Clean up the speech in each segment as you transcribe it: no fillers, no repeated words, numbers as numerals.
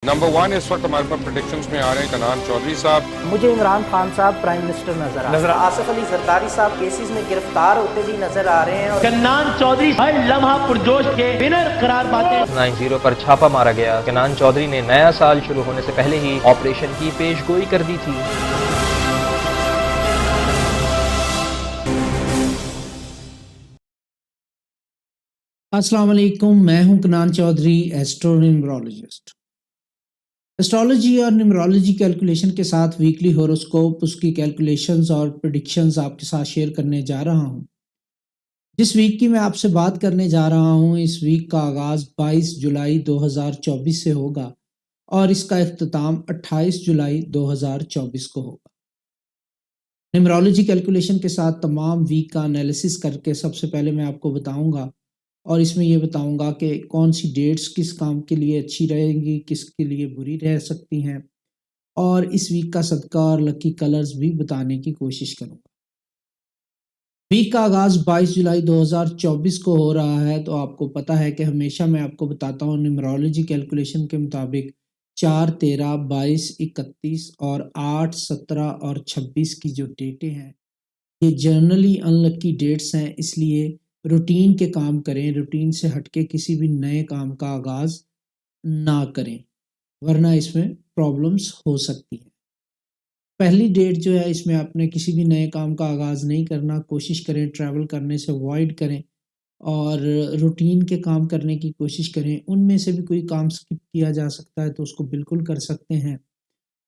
Number one इस वक्त हमारे पास प्रेडिक्शंस में आ रहे हैं कनान चौधरी साहब। मुझे इमरान खान साहब प्राइम मिनिस्टर नजर आसिफ अली जरदारी साहब केसेस में गिरफ्तार होते भी नजर आ रहे हैं और कन्नान चौधरी हर लम्हा पुरजोश के विनर करार पाते हैं। 90 पर छापा मारा गया। कन्नान चौधरी ने नया साल शुरू होने से पहले ही ऑपरेशन की पेशगोई कर दी थी। अस्सलाम वालेकुम, मैं हूं कन्नान चौधरी, एस्ट्रोन्यूमरोलॉजिस्ट। एस्ट्रोलॉजी और न्यूमरोलॉजी कैलकुलेशन के साथ वीकली होरोस्कोप, उसकी कैलकुलेशंस और प्रेडिक्शंस आपके साथ शेयर करने जा रहा हूं। जिस वीक की मैं आपसे बात करने जा रहा हूं, इस वीक का आगाज़ 22 जुलाई 2024 से होगा और इसका इख्तिताम 28 जुलाई 2024 को होगा। न्यूमरोलॉजी कैलकुलेशन के साथ तमाम वीक का एनालिसिस करके सबसे पहले मैं आपको बताऊंगा और इसमें ये बताऊंगा कि कौन सी डेट्स किस काम के लिए अच्छी रहेंगी, किसके लिए बुरी रह सकती हैं, और इस वीक का सदका और लकी कलर्स भी बताने की कोशिश करूंगा। वीक का आगाज़ 22 जुलाई 2024 को हो रहा है, तो आपको पता है कि हमेशा मैं आपको बताता हूँ न्यूमरोलॉजी कैलकुलेशन के मुताबिक 4, 13, 22, 31 और 8, 17 और 26 की जो डेटें हैं ये जनरली अनलकी डेट्स हैं, इसलिए रूटीन के काम करें, रूटीन से हटके किसी भी नए काम का आगाज़ ना करें, वरना इसमें प्रॉब्लम्स हो सकती हैं। पहली डेट जो है इसमें आपने किसी भी नए काम का आगाज़ नहीं करना, कोशिश करें ट्रैवल करने से अवॉइड करें और रूटीन के काम करने की कोशिश करें। उनमें से भी कोई काम स्किप किया जा सकता है तो उसको बिल्कुल कर सकते हैं,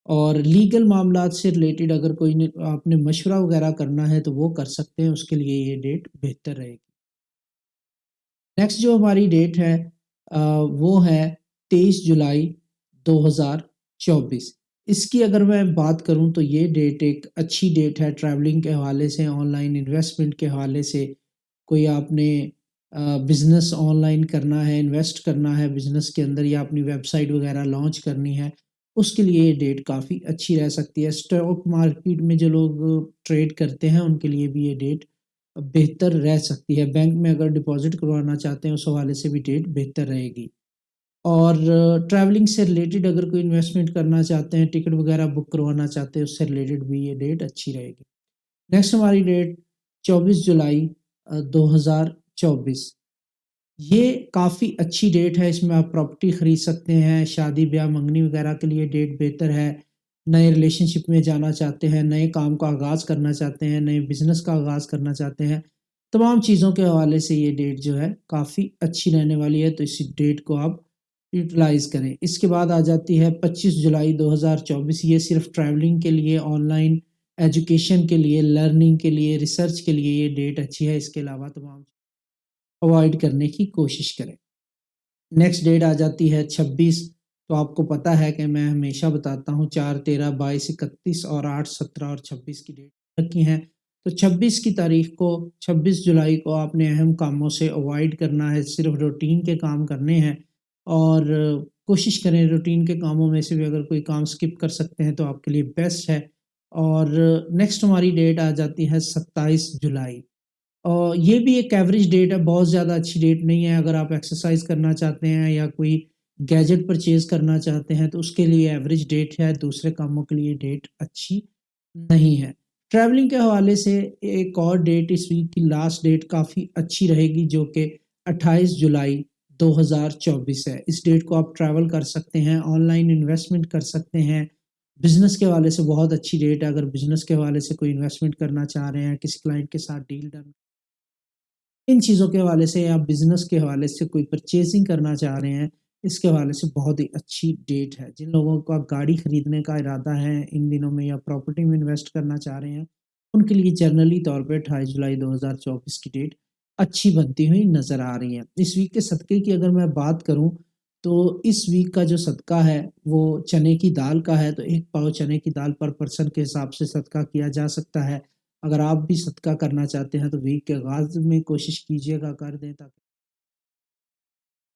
और लीगल मामलात से रिलेटेड अगर कोई आपने मशवरा वगैरह करना है तो वो कर सकते हैं, उसके लिए ये डेट बेहतर रहेगी। नेक्स्ट जो हमारी डेट है वो है 23 जुलाई 2024। इसकी अगर मैं बात करूं तो ये डेट एक अच्छी डेट है ट्रैवलिंग के हवाले से, ऑनलाइन इन्वेस्टमेंट के हवाले से। कोई आपने बिज़नेस ऑनलाइन करना है, इन्वेस्ट करना है बिज़नेस के अंदर, या अपनी वेबसाइट वगैरह लॉन्च करनी है, उसके लिए ये डेट काफ़ी अच्छी रह सकती है। स्टॉक मार्केट में जो लोग ट्रेड करते हैं उनके लिए भी ये डेट बेहतर रह सकती है। बैंक में अगर डिपॉज़िट करवाना चाहते हैं उस हवाले से भी डेट बेहतर रहेगी। और ट्रैवलिंग से रिलेटेड अगर कोई इन्वेस्टमेंट करना चाहते हैं, टिकट वगैरह बुक करवाना चाहते हैं, उससे रिलेटेड भी ये डेट अच्छी रहेगी। नेक्स्ट हमारी डेट 24 जुलाई 2024। ये काफ़ी अच्छी डेट है, इसमें आप प्रॉपर्टी ख़रीद सकते हैं, शादी ब्याह मंगनी वगैरह के लिए डेट बेहतर है। नए रिलेशनशिप में जाना चाहते हैं, नए काम का आगाज़ करना चाहते हैं, नए बिज़नेस का आगाज़ करना चाहते हैं, तमाम चीज़ों के हवाले से ये डेट जो है काफ़ी अच्छी रहने वाली है, तो इस डेट को आप यूटिलाइज़ करें। इसके बाद आ जाती है 25 जुलाई 2024। ये सिर्फ़ ट्रैवलिंग के लिए, ऑनलाइन एजुकेशन के लिए, लर्निंग के लिए, रिसर्च के लिए ये डेट अच्छी है। इसके अलावा तमाम अवॉइड करने की कोशिश करें। नेक्स्ट डेट आ जाती है 26। तो आपको पता है कि मैं हमेशा बताता हूँ 4, 13, 22, 31 और 8, 17 और 26 की डेट रखी हैं। तो 26 की तारीख को, 26 जुलाई को आपने अहम कामों से अवॉइड करना है, सिर्फ रूटीन के काम करने हैं, और कोशिश करें रूटीन के कामों में से भी अगर कोई काम स्किप कर सकते हैं तो आपके लिए बेस्ट है। और नेक्स्ट हमारी डेट आ जाती है 27 जुलाई। ये भी एक एवरेज डेट है, बहुत ज़्यादा अच्छी डेट नहीं है। अगर आप एक्सरसाइज़ करना चाहते हैं या कोई गैजेट परचेज़ करना चाहते हैं तो उसके लिए एवरेज डेट है, दूसरे कामों के लिए डेट अच्छी नहीं है। ट्रैवलिंग के हवाले से एक और डेट, इस वीक की लास्ट डेट काफ़ी अच्छी रहेगी जो कि 28 जुलाई 2024 है। इस डेट को आप ट्रैवल कर सकते हैं, ऑनलाइन इन्वेस्टमेंट कर सकते हैं। बिज़नेस के हवाले से बहुत अच्छी डेट है, अगर बिज़नेस के हवाले से कोई इन्वेस्टमेंट करना चाह रहे हैं, किसी क्लाइंट के साथ डील डन, इन चीज़ों के हवाले से, या बिज़नेस के हवाले से कोई परचेज़िंग करना चाह रहे हैं, इसके हवाले से बहुत ही अच्छी डेट है। जिन लोगों का गाड़ी खरीदने का इरादा है इन दिनों में, या प्रॉपर्टी में इन्वेस्ट करना चाह रहे हैं, उनके लिए जनरली तौर पे 28 जुलाई 2024 की डेट अच्छी बनती हुई नज़र आ रही है। इस वीक के सदक़े की अगर मैं बात करूँ, तो इस वीक का जो सदका है वो चने की दाल का है, तो 1 पाव चने की दाल पर पर्सन के हिसाब से सदका किया जा सकता है। अगर आप भी सदका करना चाहते हैं तो वीक के आगाज़ में कोशिश कीजिएगा कर दें, ताकि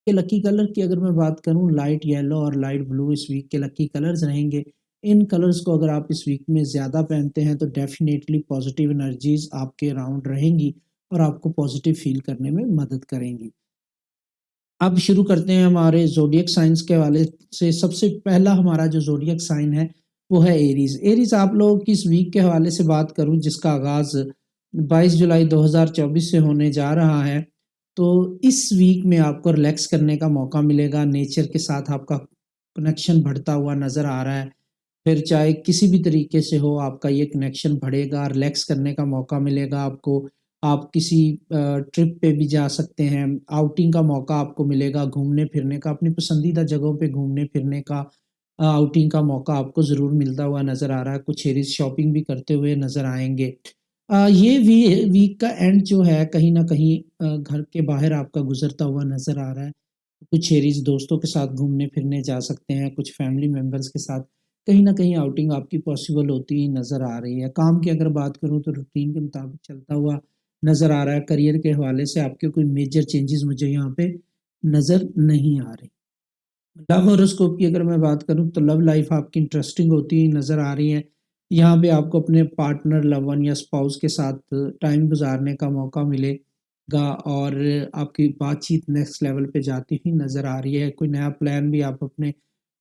के लकी कलर की अगर मैं बात करूँ, लाइट येलो और लाइट ब्लू इस वीक के लकी कलर्स रहेंगे। इन कलर्स को अगर आप इस वीक में ज़्यादा पहनते हैं तो डेफ़िनेटली पॉज़िटिव एनर्जीज़ आपके अराउंड रहेंगी और आपको पॉज़िटिव फ़ील करने में मदद करेंगी। अब शुरू करते हैं हमारे ज़ोडिएक साइंस के हवाले से। सबसे पहला हमारा जो ज़ोडिएक साइन है वो है एरीज़। एरीज़ आप लोगों की इस वीक के हवाले से बात करूं जिसका आगाज़ 22 जुलाई 2024 से होने जा रहा है, तो इस वीक में आपको रिलैक्स करने का मौका मिलेगा। नेचर के साथ आपका कनेक्शन बढ़ता हुआ नज़र आ रहा है। फिर चाहे किसी भी तरीके से हो, आपका ये कनेक्शन बढ़ेगा, रिलैक्स करने का मौका मिलेगा आपको। आप किसी ट्रिप पे भी जा सकते हैं, आउटिंग का मौका आपको मिलेगा, घूमने-फिरने का, अपनी पसंदीदा जगहों पे घूमने-फिरने का आउटिंग का मौका आपको ज़रूर मिलता हुआ नज़र आ रहा है। कुछ एरीज़ शॉपिंग भी करते हुए नज़र आएँगे। ये वीक का एंड जो है कहीं न कहीं घर के बाहर आपका गुज़रता हुआ नज़र आ रहा है। कुछ एरीज़ दोस्तों के साथ घूमने-फिरने जा सकते हैं, कुछ फैमिली मेंबर्स के साथ कहीं न कहीं आउटिंग आपकी पॉसिबल होती हुई नज़र आ रही है। काम की अगर बात करूँ तो रूटीन के मुताबिक चलता हुआ नज़र आ रहा है। करियर के हवाले से आपके कोई मेजर चेंजेज़ मुझे यहाँ पे नज़र नहीं आ रहे। लव हॉरोस्कोप की अगर मैं बात करूँ तो लव लाइफ़ आपकी इंटरेस्टिंग होती हुई नज़र आ रही है। यहाँ पे आपको अपने पार्टनर, लव वन या स्पाउस के साथ टाइम गुज़ारने का मौका मिलेगा और आपकी बातचीत नेक्स्ट लेवल पे जाती हुई नज़र आ रही है। कोई नया प्लान भी आप अपने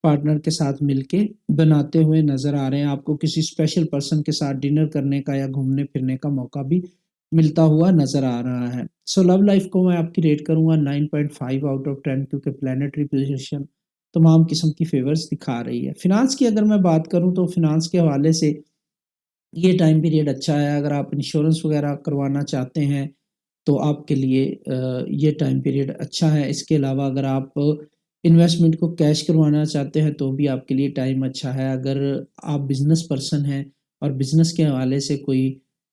पार्टनर के साथ मिलके बनाते हुए नज़र आ रहे हैं। आपको किसी स्पेशल पर्सन के साथ डिनर करने का या घूमने-फिरने का मौका भी मिलता हुआ नज़र आ रहा है। सो लव लाइफ़ को मैं आपकी रेट करूँगा 9.5 आउट ऑफ 10 क्योंकि प्लैनेटरी पोज़ीशन तमाम किस्म की फ़ेवर्स दिखा रही है। फ़िनांस की अगर मैं बात करूँ तो फ़िनांस के हवाले से ये टाइम पीरियड अच्छा है। अगर आप इंश्योरेंस वग़ैरह करवाना चाहते हैं तो आपके लिए ये टाइम पीरियड अच्छा है। इसके अलावा अगर आप इन्वेस्टमेंट को कैश करवाना चाहते हैं तो भी आपके लिए टाइम अच्छा है। अगर आप बिज़नेस पर्सन हैं और बिज़नेस के हवाले से कोई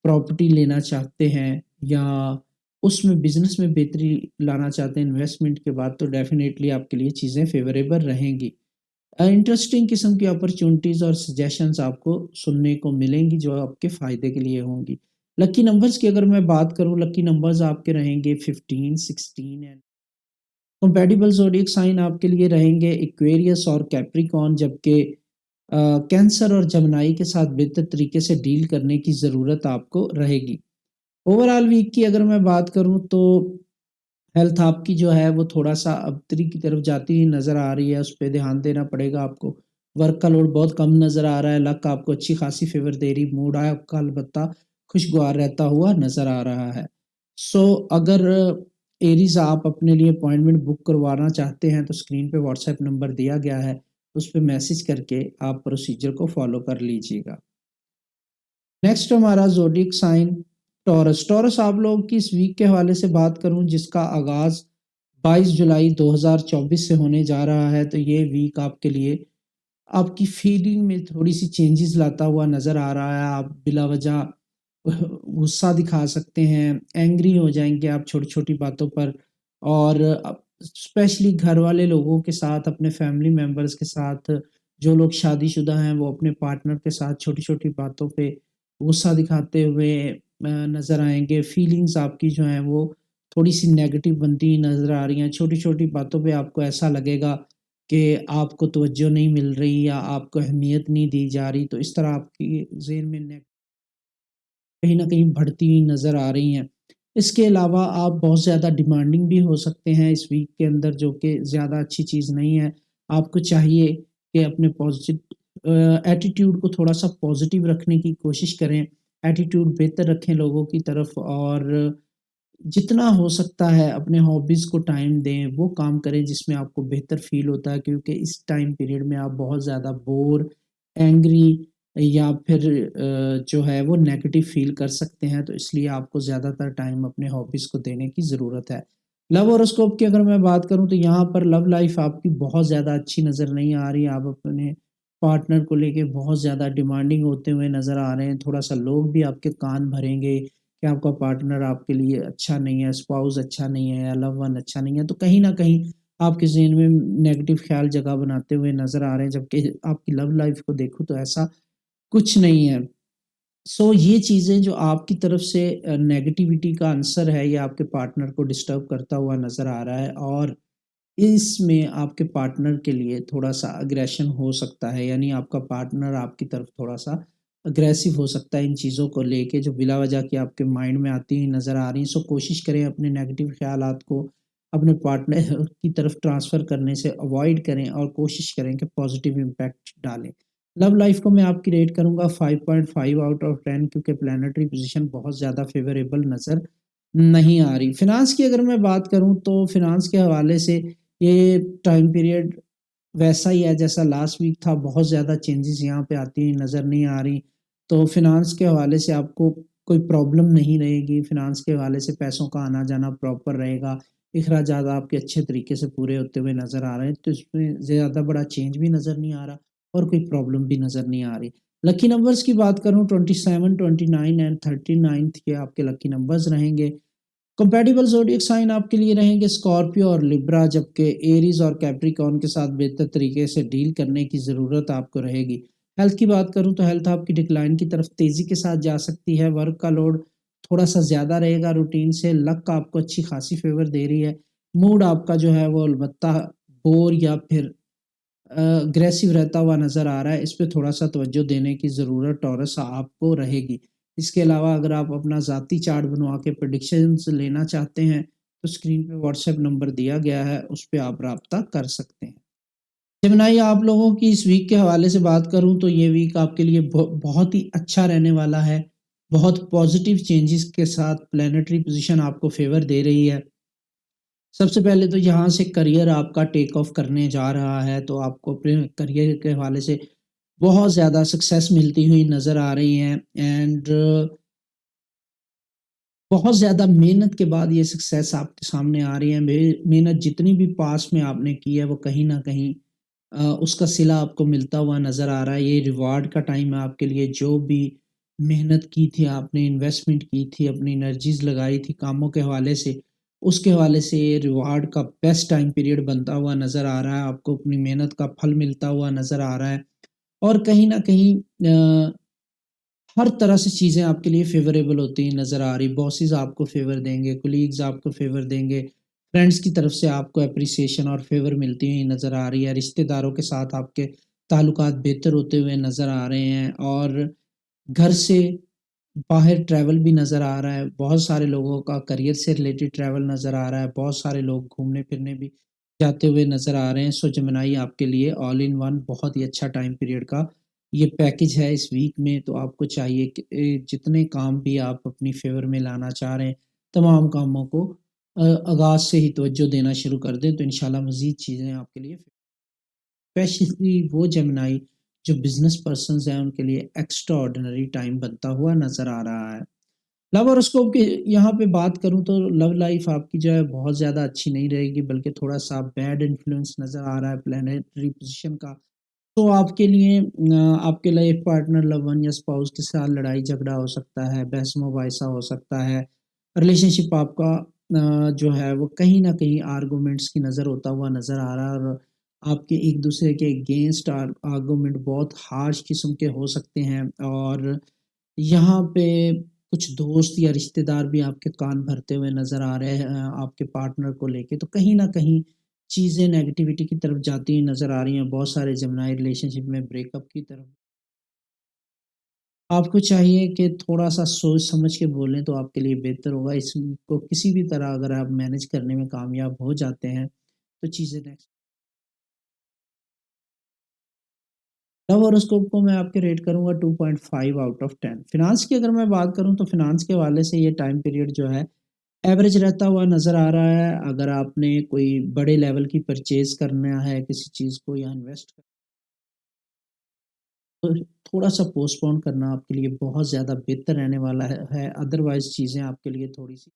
प्रॉपर्टी लेना चाहते हैं या उसमें बिज़नेस में बेहतरी लाना चाहते हैं इन्वेस्टमेंट के बाद, तो डेफ़िनेटली आपके लिए चीज़ें फ़ेवरेबल रहेंगी। इंटरेस्टिंग किस्म की अपॉर्च्युनिटीज़ और सजेशंस आपको सुनने को मिलेंगी जो आपके फ़ायदे के लिए होंगी। लकी नंबर्स की अगर मैं बात करूँ, लकी नंबर्स आपके रहेंगे 15, 16 एंड कंपैटिबल ज़ोडिएक साइन आपके लिए रहेंगे एक्वेरियस और कैप्रिकॉर्न, जबकि कैंसर और जमनाई के साथ बेहतर तरीके से डील करने की ज़रूरत आपको रहेगी। ओवरऑल वीक की अगर मैं बात करूँ तो हेल्थ आपकी जो है वो थोड़ा-सा अबतरी की तरफ जाती हुई नज़र आ रही है, उस पे ध्यान देना पड़ेगा आपको। वर्क का लोड बहुत कम नज़र आ रहा है, लक आपको अच्छी खासी फ़ेवर दे रही, मूड आपका अलबत्ता खुशगवार रहता हुआ नज़र आ रहा है। सो अगर एरीज़ आप अपने लिए अपॉइंटमेंट बुक करवाना चाहते हैं तो स्क्रीन पे व्हाट्सएप नंबर दिया गया है, उस पे मैसेज करके आप प्रोसीजर को फ़ॉलो कर लीजिएगा। नेक्स्ट हमारा ज़ोडिएक साइन टॉरस। टॉरस आप लोगों की इस वीक के हवाले से बात करूँ जिसका आगाज़ 22 जुलाई 2024 से होने जा रहा है, तो ये वीक आपके लिए आपकी फीलिंग में थोड़ी-सी चेंजेस लाता हुआ नज़र आ रहा है। आप बिला वजह गुस्सा दिखा सकते हैं, एंग्री हो जाएँगे आप छोटी-छोटी बातों पर और स्पेशली घर वाले लोगों के साथ, अपने फैमिली मेंबर्स के साथ, जो लोग शादीशुदा हैं वो अपने पार्टनर के साथ छोटी-छोटी बातों पे गुस्सा दिखाते हुए नज़र आएँगे। फीलिंग्स आपकी जो हैं वो थोड़ी-सी नेगेटिव बनती हुई नज़र आ रही हैं। छोटी-छोटी बातों पे आपको ऐसा लगेगा कि आपको तवज्जो नहीं मिल रही या आपको अहमियत नहीं दी जा रही, तो इस तरह आपकी ज़हन में कहीं न कहीं बढ़ती हुई नज़र आ रही हैं। इसके अलावा आप बहुत ज़्यादा डिमांडिंग भी हो सकते हैं इस वीक के अंदर, जो कि ज़्यादा अच्छी चीज़ नहीं है। आपको चाहिए कि अपने एटीट्यूड को थोड़ा-सा पॉज़िटिव रखने की कोशिश करें, एटीट्यूड बेहतर रखें लोगों की तरफ और जितना हो सकता है अपने हॉबीज़ को टाइम दें, वो काम करें जिसमें आपको बेहतर फ़ील होता है, क्योंकि इस टाइम पीरियड में आप बहुत ज़्यादा बोर, एंग्री या फिर जो है वो नेगेटिव फ़ील कर सकते हैं, तो इसलिए आपको ज़्यादातर टाइम अपने हॉबीज़ को देने की ज़रूरत है। लव हॉरोस्कोप की अगर मैं बात करूँ तो यहाँ पर लव लाइफ़ आपकी बहुत ज़्यादा अच्छी नज़र नहीं आ रही। आप अपने पार्टनर को लेके बहुत ज़्यादा डिमांडिंग होते हुए नज़र आ रहे हैं। थोड़ा-सा लोग भी आपके कान भरेंगे कि आपका पार्टनर आपके लिए अच्छा नहीं है, स्पाउस अच्छा नहीं है या लव वन अच्छा नहीं है, तो कहीं न कहीं आपके ज़हन में नेगेटिव ख़्याल जगह बनाते हुए नज़र आ रहे हैं, जबकि आपकी लव लाइफ़ को देखूँ तो ऐसा कुछ नहीं है। सो ये चीज़ें जो आपकी तरफ से नेगेटिविटी का आंसर है, ये आपके पार्टनर को डिस्टर्ब करता हुआ नज़र आ रहा है और इसमें आपके पार्टनर के लिए थोड़ा-सा अग्रेशन हो सकता है, यानी आपका पार्टनर आपकी तरफ थोड़ा-सा अग्रेसिव हो सकता है इन चीज़ों को लेके जो बिला वजह की आपके माइंड में आती हुई नज़र आ रही हैं। सो कोशिश करें अपने नेगेटिव ख़्यालात को अपने पार्टनर की तरफ ट्रांसफ़र करने से अवॉइड करें और कोशिश करें कि पॉज़िटिव इम्पैक्ट डालें। लव लाइफ़ को मैं आपकी रेट करूँगा 5.5 आउट ऑफ 10 क्योंकि प्लैनेटरी पोज़ीशन बहुत ज़्यादा फ़ेवरेबल नज़र नहीं आ रही। फ़िनांस की अगर मैं बात करूँ तो फ़िनांस के हवाले से ये टाइम पीरियड वैसा ही है जैसा लास्ट वीक था, बहुत ज़्यादा चेंजेज़ यहाँ पे आती हुई नज़र नहीं आ रही। तो फ़िनांस के हवाले से आपको कोई प्रॉब्लम नहीं रहेगी, फ़िनांस के हवाले से पैसों का आना-जाना प्रॉपर रहेगा, इख़राजात आपके अच्छे तरीके से पूरे होते हुए नज़र आ रहे हैं, तो इसमें ज़्यादा बड़ा चेंज भी नज़र नहीं आ रहा और कोई प्रॉब्लम भी नज़र नहीं आ रही। लकी नंबर्स की बात करूँ 27, 29 एंड 39th के आपके लकी नंबर्स रहेंगे। कंपैटिबल ज़ोडिएक साइन आपके लिए रहेंगे स्कॉर्पियो और लिब्रा, जबकि एरीज़ और कैप्रिकॉर्न के साथ बेहतर तरीके से डील करने की ज़रूरत आपको रहेगी। हेल्थ की बात करूँ तो हेल्थ आपकी डिक्लाइन की तरफ तेज़ी के साथ जा सकती है, वर्क का लोड थोड़ा-सा ज़्यादा रहेगा रूटीन से, लक आपको अच्छी खासी फ़ेवर दे रही है। मूड आपका जो है वो अलबत्ता बोर या फिर अग्रेसिव रहता हुआ नज़र आ रहा है, इस पे थोड़ा-सा तवज्जो देने की ज़रूरत टॉरस आपको रहेगी। इसके अलावा अगर आप अपना ज़ाती चार्ट बनवा के प्रेडिक्शंस लेना चाहते हैं, तो स्क्रीन पे व्हाट्सएप नंबर दिया गया है, उस पे आप राब्ता कर सकते हैं। जेमिनी आप लोगों की इस वीक के हवाले से बात करूँ तो ये वीक आपके लिए बहुत ही अच्छा रहने वाला है। बहुत पॉज़िटिव चेंजेज़ के साथ प्लैनेटरी पोज़ीशन आपको फ़ेवर दे रही है। सबसे पहले तो यहाँ से करियर आपका टेक ऑफ करने जा रहा है, तो आपको अपने करियर के हवाले से बहुत ज़्यादा सक्सेस मिलती हुई नज़र आ रही है एंड बहुत ज़्यादा मेहनत के बाद ये सक्सेस आपके सामने आ रही है। मेहनत जितनी भी पास्ट में आपने की है, वो कहीं न कहीं उसका सिला आपको मिलता हुआ नज़र आ रहा है। ये रिवार्ड का टाइम है आपके लिए, जो भी मेहनत की थी आपने, इन्वेस्टमेंट की थी, अपनी एनर्जीज़ लगाई थी कामों के हवाले से, उसके हवाले से ये रिवार्ड का बेस्ट टाइम पीरियड बनता हुआ नज़र आ रहा है। आपको अपनी मेहनत का फल मिलता हुआ नज़र आ रहा है और कहीं न कहीं हर तरह से चीज़ें आपके लिए फ़ेवरेबल होती हुई नज़र आ रही। बॉसेस आपको फ़ेवर देंगे, कलीग्स आपको फ़ेवर देंगे, फ्रेंड्स की तरफ से आपको एप्रिसिएशन और फ़ेवर मिलती हुई नज़र आ रही है। रिश्तेदारों के साथ आपके ताल्लुकात बेहतर होते हुए नज़र आ रहे हैं और घर से बाहर ट्रैवल भी नज़र आ रहा है। बहुत सारे लोगों का करियर से रिलेटेड ट्रैवल नज़र आ रहा है। बहुत सारे लोग घूमने-फिरने भी जाते हुए नज़र आ रहे हैं। सो जेमिनी आपके लिए ऑल इन वन बहुत ही अच्छा टाइम पीरियड का ये पैकेज है इस वीक में। तो आपको चाहिए कि जितने काम भी आप अपनी फ़ेवर में लाना चाह रहे हैं, तमाम कामों को आगाज़ से ही तवज्जो देना शुरू कर दें, तो इंशाल्लाह मज़ीद चीज़ें आपके लिए स्पेशली वो जेमिनी जो बिज़नेस पर्सन्स हैं, उनके लिए एक्स्ट्रा ऑर्डिनरी टाइम बनता हुआ नज़र आ रहा है। लव हॉरोस्कोप की यहाँ पे बात करूँ तो लव लाइफ़ आपकी जो है बहुत ज़्यादा अच्छी नहीं रहेगी, बल्कि थोड़ा-सा बैड इन्फ्लुएंस नज़र आ रहा है प्लैनेटरी पोज़ीशन का। तो आपके लिए आपके लाइफ़ पार्टनर, लव वन या स्पाउस के साथ लड़ाई-झगड़ा हो सकता है, बहस-मुबाहिसा हो सकता है। रिलेशनशिप आपका जो है वो कहीं न कहीं आर्गुमेंट्स की नज़र होता हुआ नज़र आ रहा है और आपके एक-दूसरे के अगेंस्ट आर्गुमेंट बहुत हार्श किस्म के हो सकते हैं और यहाँ पे कुछ दोस्त या रिश्तेदार भी आपके कान भरते हुए नज़र आ रहे हैं आपके पार्टनर को लेके। तो कहीं न कहीं चीज़ें नेगेटिविटी की तरफ जाती हुई नज़र आ रही हैं। बहुत सारे जेमिनी रिलेशनशिप में ब्रेकअप की तरफ आपको चाहिए कि थोड़ा-सा सोच समझ के बोलें तो आपके लिए बेहतर होगा। इसको किसी भी तरह अगर आप मैनेज करने में कामयाब हो जाते हैं, तो चीज़ें नेक्स्ट लव हॉरोस्कोप को मैं आपके रेट करूँगा 2.5 आउट ऑफ 10। फ़िनांस की अगर मैं बात करूँ तो फ़िनांस के हवाले से ये टाइम पीरियड जो है एवरेज रहता हुआ नज़र आ रहा है। अगर आपने कोई बड़े लेवल की परचेज़ करना है किसी चीज़ को या इन्वेस्ट तो थोड़ा-सा पोस्टपोन करना आपके लिए बहुत ज़्यादा बेहतर रहने वाला है। अदरवाइज़ चीज़ें आपके लिए थोड़ी-सी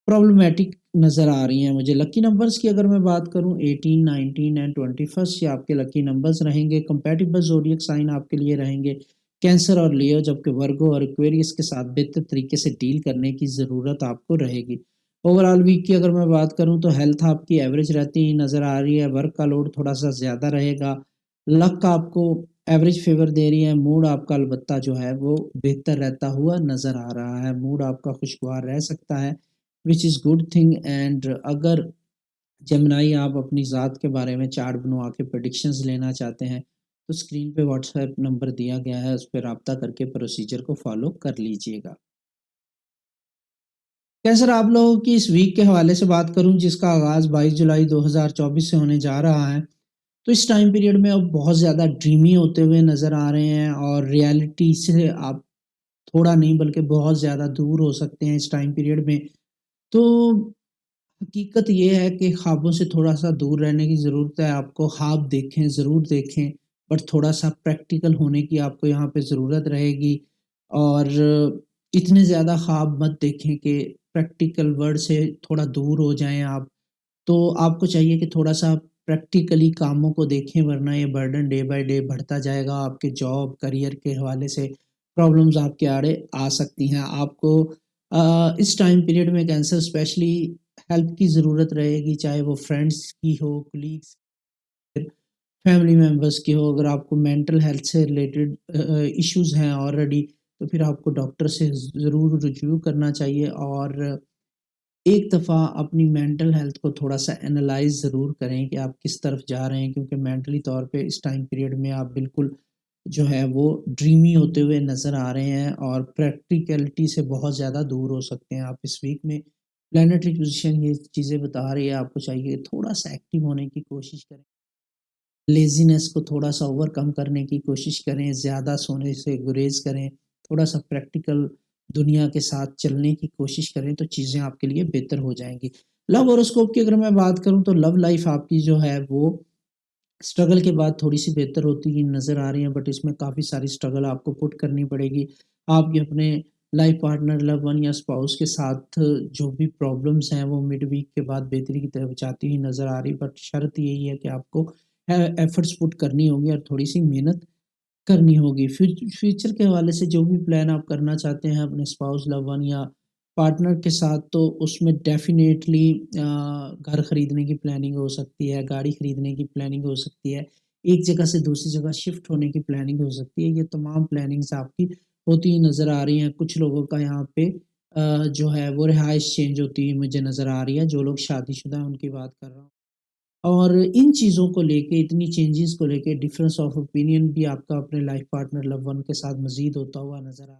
प्रॉब्लमैटिक नज़र आ रही हैं मुझे। लकी नंबर्स की अगर मैं बात करूँ 18, 19 एंड 21 ये आपके लकी नंबर्स रहेंगे। कंपैटिबल ज़ोडिएक साइन आपके लिए रहेंगे कैंसर और लियो, जबकि वर्गो और एक्वेरियस के साथ बेहतर तरीके से डील करने की ज़रूरत आपको रहेगी। ओवरऑल वीक की अगर मैं बात करूँ तो हेल्थ आपकी एवरेज रहती ही नज़र आ रही है, वर्क का लोड थोड़ा-सा ज़्यादा रहेगा, लक आपको एवरेज फ़ेवर दे रही है, मूड आपका अलबत्ता जो है वो बेहतर रहता हुआ नज़र आ रहा है। मूड आपका खुशगवार रह सकता है। Which is good thing and अगर जेमिनी आप अपनी ज़ात के बारे में चार्ट बनवा के प्रेडिक्शंस लेना चाहते हैं, तो स्क्रीन पे व्हाट्सएप नंबर दिया गया है, उस पे राब्ता करके प्रोसीजर को फ़ॉलो कर लीजिएगा। कैंसर आप लोगों की इस वीक के हवाले से बात करूं जिसका आगाज़ 22 जुलाई 2024 से होने जा रहा है, तो इस टाइम पीरियड में आप बहुत ज़्यादा ड्रीमी होते हुए नज़र आ रहे हैं और रियलिटी से आप थोड़ा नहीं बल्कि बहुत ज़्यादा दूर हो सकते हैं इस टाइम पीरियड में। तो हकीकत ये है कि ख्वाबों से थोड़ा-सा दूर रहने की ज़रूरत है आपको। ख्वाब देखें, ज़रूर देखें, बट थोड़ा-सा प्रैक्टिकल होने की आपको यहाँ पे ज़रूरत रहेगी और इतने ज़्यादा ख्वाब मत देखें कि प्रैक्टिकल वर्ल्ड से थोड़ा दूर हो जाएँ आप। तो आपको चाहिए कि थोड़ा-सा प्रैक्टिकली कामों को देखें वरना ये बर्डन डे बाय डे बढ़ता जाएगा। आपके जॉब, करियर के हवाले से प्रॉब्लम्स आपके आड़े आ सकती हैं। आपको इस टाइम पीरियड में कैंसर स्पेशली हेल्प की ज़रूरत रहेगी, चाहे वो फ्रेंड्स की हो, कलीग्स, फैमिली मेंबर्स की हो। अगर आपको मेंटल हेल्थ से रिलेटेड इश्यूज़ हैं ऑलरेडी, तो फिर आपको डॉक्टर से ज़रूर रुजू करना चाहिए और एक दफ़ा अपनी मेंटल हेल्थ को थोड़ा-सा एनालाइज़ ज़रूर करें कि आप किस तरफ जा रहे हैं क्योंकि मेंटली तौर पे इस टाइम पीरियड में आप बिल्कुल जो है वो ड्रीमी होते हुए नज़र आ रहे हैं और प्रैक्टिकैलिटी से बहुत ज़्यादा दूर हो सकते हैं आप इस वीक में। प्लैनेटरी पोज़ीशन ये चीज़ें बता रही है, आपको चाहिए थोड़ा-सा एक्टिव होने की कोशिश करें। लेज़ीनेस को थोड़ा-सा ओवरकम करने की कोशिश करें, ज़्यादा सोने से गुरेज़ करें, थोड़ा-सा प्रैक्टिकल दुनिया के साथ चलने की कोशिश करें, तो चीज़ें आपके लिए बेहतर हो जाएँगी। लव हॉरोस्कोप की अगर मैं बात करूँ तो लव लाइफ़ आपकी जो है वो स्ट्रगल के बाद थोड़ी-सी बेहतर होती हुई नज़र आ रही है, बट इसमें काफ़ी सारी स्ट्रगल आपको पुट करनी पड़ेगी। आपके अपने लाइफ़ पार्टनर, लव वन या स्पाउस के साथ जो भी प्रॉब्लम्स हैं, वो मिड वीक के बाद बेहतरी की तरफ जाती हुई नज़र आ रही, बट शर्त यही है कि आपको एफर्ट्स पुट करनी होगी और थोड़ी-सी मेहनत करनी होगी। फ्यूचर के हवाले से जो भी प्लान आप करना चाहते हैं अपने स्पाउस, लव वन या पार्टनर के साथ तो उसमें डेफ़िनेटली घर खरीदने की प्लानिंग हो सकती है, गाड़ी खरीदने की प्लानिंग हो सकती है, एक जगह से दूसरी जगह शिफ्ट होने की प्लानिंग हो सकती है। ये तमाम प्लानिंग्स आपकी होती हुई नज़र आ रही हैं। कुछ लोगों का यहाँ पे जो है वो रिहाइश चेंज होती हुई मुझे नज़र आ रही है, जो लोग शादीशुदा हैं उनकी बात कर रहा हूँ। और इन चीज़ों को लेके, इतनी चेंजेज़ को लेके डिफरेंस ऑफ ओपिनियन भी आपका अपने लाइफ़ पार्टनर, लव वन के साथ मज़ीद होता हुआ नज़र आ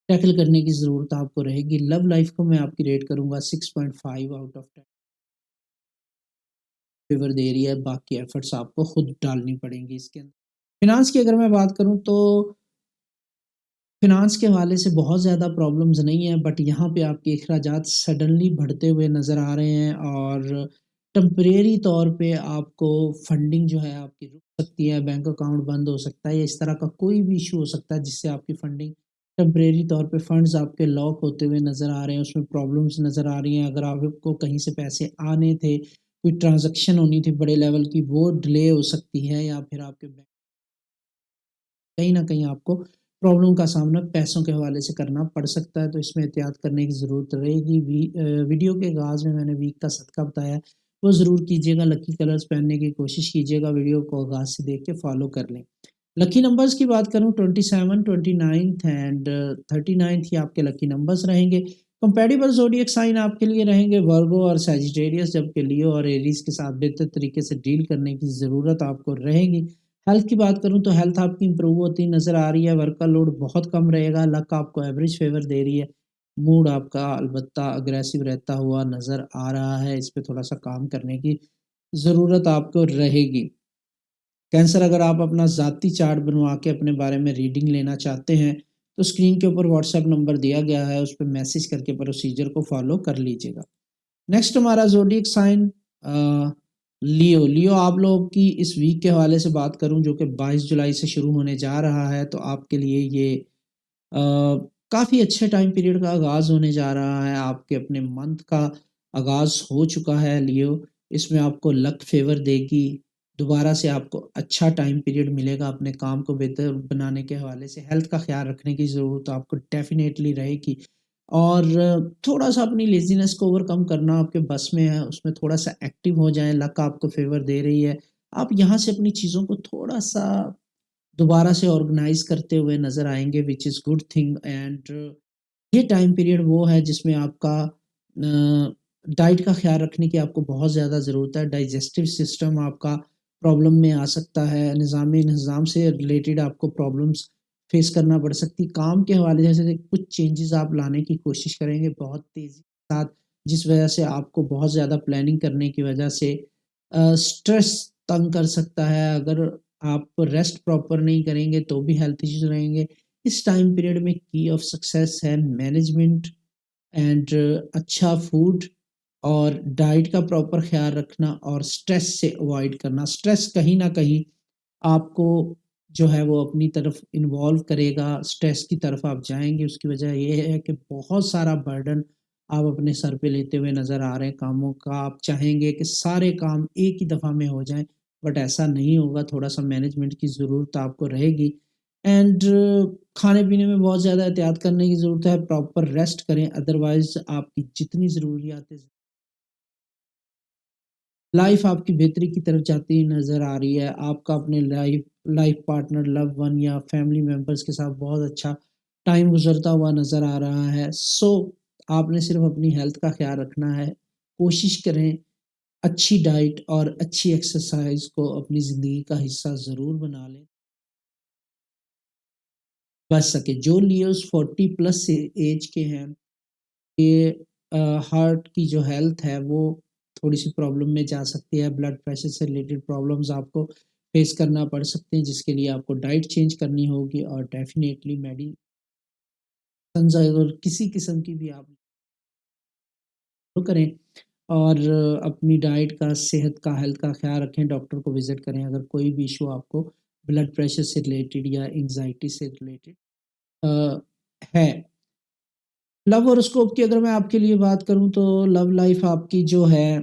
टैकल करने की ज़रूरत आपको रहेगी। लव लाइफ़ को मैं आपकी रेट करूँगा 6.5 आउट ऑफ 10 फ़ेवर दे रही है, बाकी एफर्ट्स आपको खुद डालनी पड़ेंगी इसके अंदर। फ़िनांस की अगर मैं बात करूँ तो फ़िनांस के हवाले से बहुत ज़्यादा प्रॉब्लम्स नहीं है, बट यहाँ पे आपके अखराजात सडनली बढ़ते हुए नज़र आ रहे हैं और टेम्परेरी तौर पे आपको फंडिंग जो है आपकी रुक सकती है, बैंक अकाउंट बंद हो सकता है या इस तरह का कोई भी इश्यू हो सकता है जिससे आपकी फंडिंग टेम्परेरी तौर पे फंड्स आपके लॉक होते हुए नज़र आ रहे हैं, उसमें प्रॉब्लम्स नज़र आ रही हैं। अगर आपको कहीं से पैसे आने थे, कोई ट्रांज़ैक्शन होनी थी बड़े लेवल की, वो डिले हो सकती है या फिर आपके बैंक कहीं न कहीं आपको प्रॉब्लम का सामना पैसों के हवाले से करना पड़ सकता है, तो इसमें एहतियात करने की ज़रूरत रहेगी। वीडियो के आगाज़ में मैंने वीक का सदका बताया, वो ज़रूर कीजिएगा। लकी कलर्स पहनने की कोशिश कीजिएगा, वीडियो को आगाज़ से देख के फॉलो कर लें। लकी नंबर्स की बात करूँ 27, 29th एंड 39th ये आपके लकी नंबर्स रहेंगे। कंपैटिबल ज़ोडिएक साइन आपके लिए रहेंगे वर्गो और सैजिटेरियस, जबकि लियो और एरीज़ के साथ बेहतर तरीके से डील करने की ज़रूरत आपको रहेगी। हेल्थ की बात करूँ तो हेल्थ आपकी इम्प्रूव होती नज़र आ रही है, वर्क का लोड बहुत कम रहेगा, लक आपको एवरेज फ़ेवर दे रही है, मूड आपका अलबत्ता अग्रेसिव रहता हुआ नज़र आ रहा है, इस पे थोड़ा-सा काम करने की ज़रूरत आपको रहेगी। कैंसर अगर आप अपना ज़ाती चार्ट बनवा के अपने बारे में रीडिंग लेना चाहते हैं, तो स्क्रीन के ऊपर व्हाट्सएप नंबर दिया गया है, उस पे मैसेज करके प्रोसीजर को फ़ॉलो कर लीजिएगा। नेक्स्ट हमारा ज़ोडिएक साइन लियो। लियो आप लोगों की इस वीक के हवाले से बात करूँ जो कि 22 जुलाई से शुरू होने जा रहा है, तो आपके लिए ये काफ़ी अच्छे टाइम पीरियड का आगाज़ होने जा रहा है। आपके अपने मंथ का आगाज़ हो चुका है लियो, इसमें आपको लक फ़ेवर देगी। दोबारा से आपको अच्छा टाइम पीरियड मिलेगा अपने काम को बेहतर बनाने के हवाले से। हेल्थ का ख़्याल रखने की ज़रूरत आपको डेफ़िनेटली रहेगी और थोड़ा-सा अपनी लेज़ीनेस को ओवरकम करना आपके बस में है, उसमें थोड़ा-सा एक्टिव हो जाएँ, लक आपको फ़ेवर दे रही है। आप यहाँ से अपनी चीज़ों को थोड़ा-सा दोबारा से ऑर्गेनाइज़ करते हुए नज़र आएँगे which is good thing and ये टाइम पीरियड वो है जिसमें आपका डाइट का ख़्याल रखने की आपको बहुत ज़्यादा ज़रूरत है। डाइजेस्टिव सिस्टम आपका प्रॉब्लम में आ सकता है, निज़ाम से रिलेटेड आपको प्रॉब्लम्स फेस करना पड़ सकती है। काम के हवाले से कुछ चेंजेस आप लाने की कोशिश करेंगे बहुत तेज़ी के साथ, जिस वजह से आपको बहुत ज़्यादा प्लानिंग करने की वजह से स्ट्रेस तंग कर सकता है। अगर आप रेस्ट प्रॉपर नहीं करेंगे तो भी हेल्थ इश्यूज़ रहेंगे। इस टाइम पीरियड में की ऑफ सक्सेस है मैनेजमेंट एंड अच्छा फूड और डाइट का प्रॉपर ख़्याल रखना और स्ट्रेस से अवॉइड करना। स्ट्रेस कहीं न कहीं आपको जो है वो अपनी तरफ इन्वॉल्व करेगा, स्ट्रेस की तरफ आप जाएँगे। उसकी वजह ये है कि बहुत सारा बर्डन आप अपने सर पे लेते हुए नज़र आ रहे हैं कामों का। आप चाहेंगे कि सारे काम एक ही दफ़ा में हो जाएँ, बट ऐसा नहीं होगा, थोड़ा-सा मैनेजमेंट की ज़रूरत आपको रहेगी एंड खाने-पीने में बहुत ज़्यादा एहतियात करने की ज़रूरत है, प्रॉपर रेस्ट करें, अदरवाइज़ आपकी जितनी ज़रूरियात लाइफ आपकी बेहतरी की तरफ जाती हुई नज़र आ रही है। आपका अपने life life partner, loved one या फैमिली मेंबर्स के साथ बहुत अच्छा टाइम गुज़रता हुआ नज़र आ रहा है। सो आपने सिर्फ़ अपनी हेल्थ का ख़्याल रखना है। कोशिश करें अच्छी डाइट और अच्छी एक्सरसाइज़ को अपनी ज़िंदगी का हिस्सा ज़रूर बना लें। बच सके। जो लियोज़ 40 प्लस से एज के हैं, ये हार्ट की जो हेल्थ है वो थोड़ी-सी प्रॉब्लम में जा सकती है, ब्लड प्रेशर से रिलेटेड प्रॉब्लम्स आपको फेस करना पड़ सकते हैं, जिसके लिए आपको डाइट चेंज करनी होगी और डेफ़िनेटली मेडिसिन्स अगर किसी किस्म की भी आप करें और अपनी डाइट का, सेहत का, हेल्थ का ख़्याल रखें, डॉक्टर को विज़िट करें अगर कोई भी इश्यू आपको ब्लड प्रेशर से रिलेटेड या एंग्ज़ायटी से रिलेटेड अ, है। लव हॉरोस्कोप की अगर मैं आपके लिए बात करूँ तो लव लाइफ आपकी जो है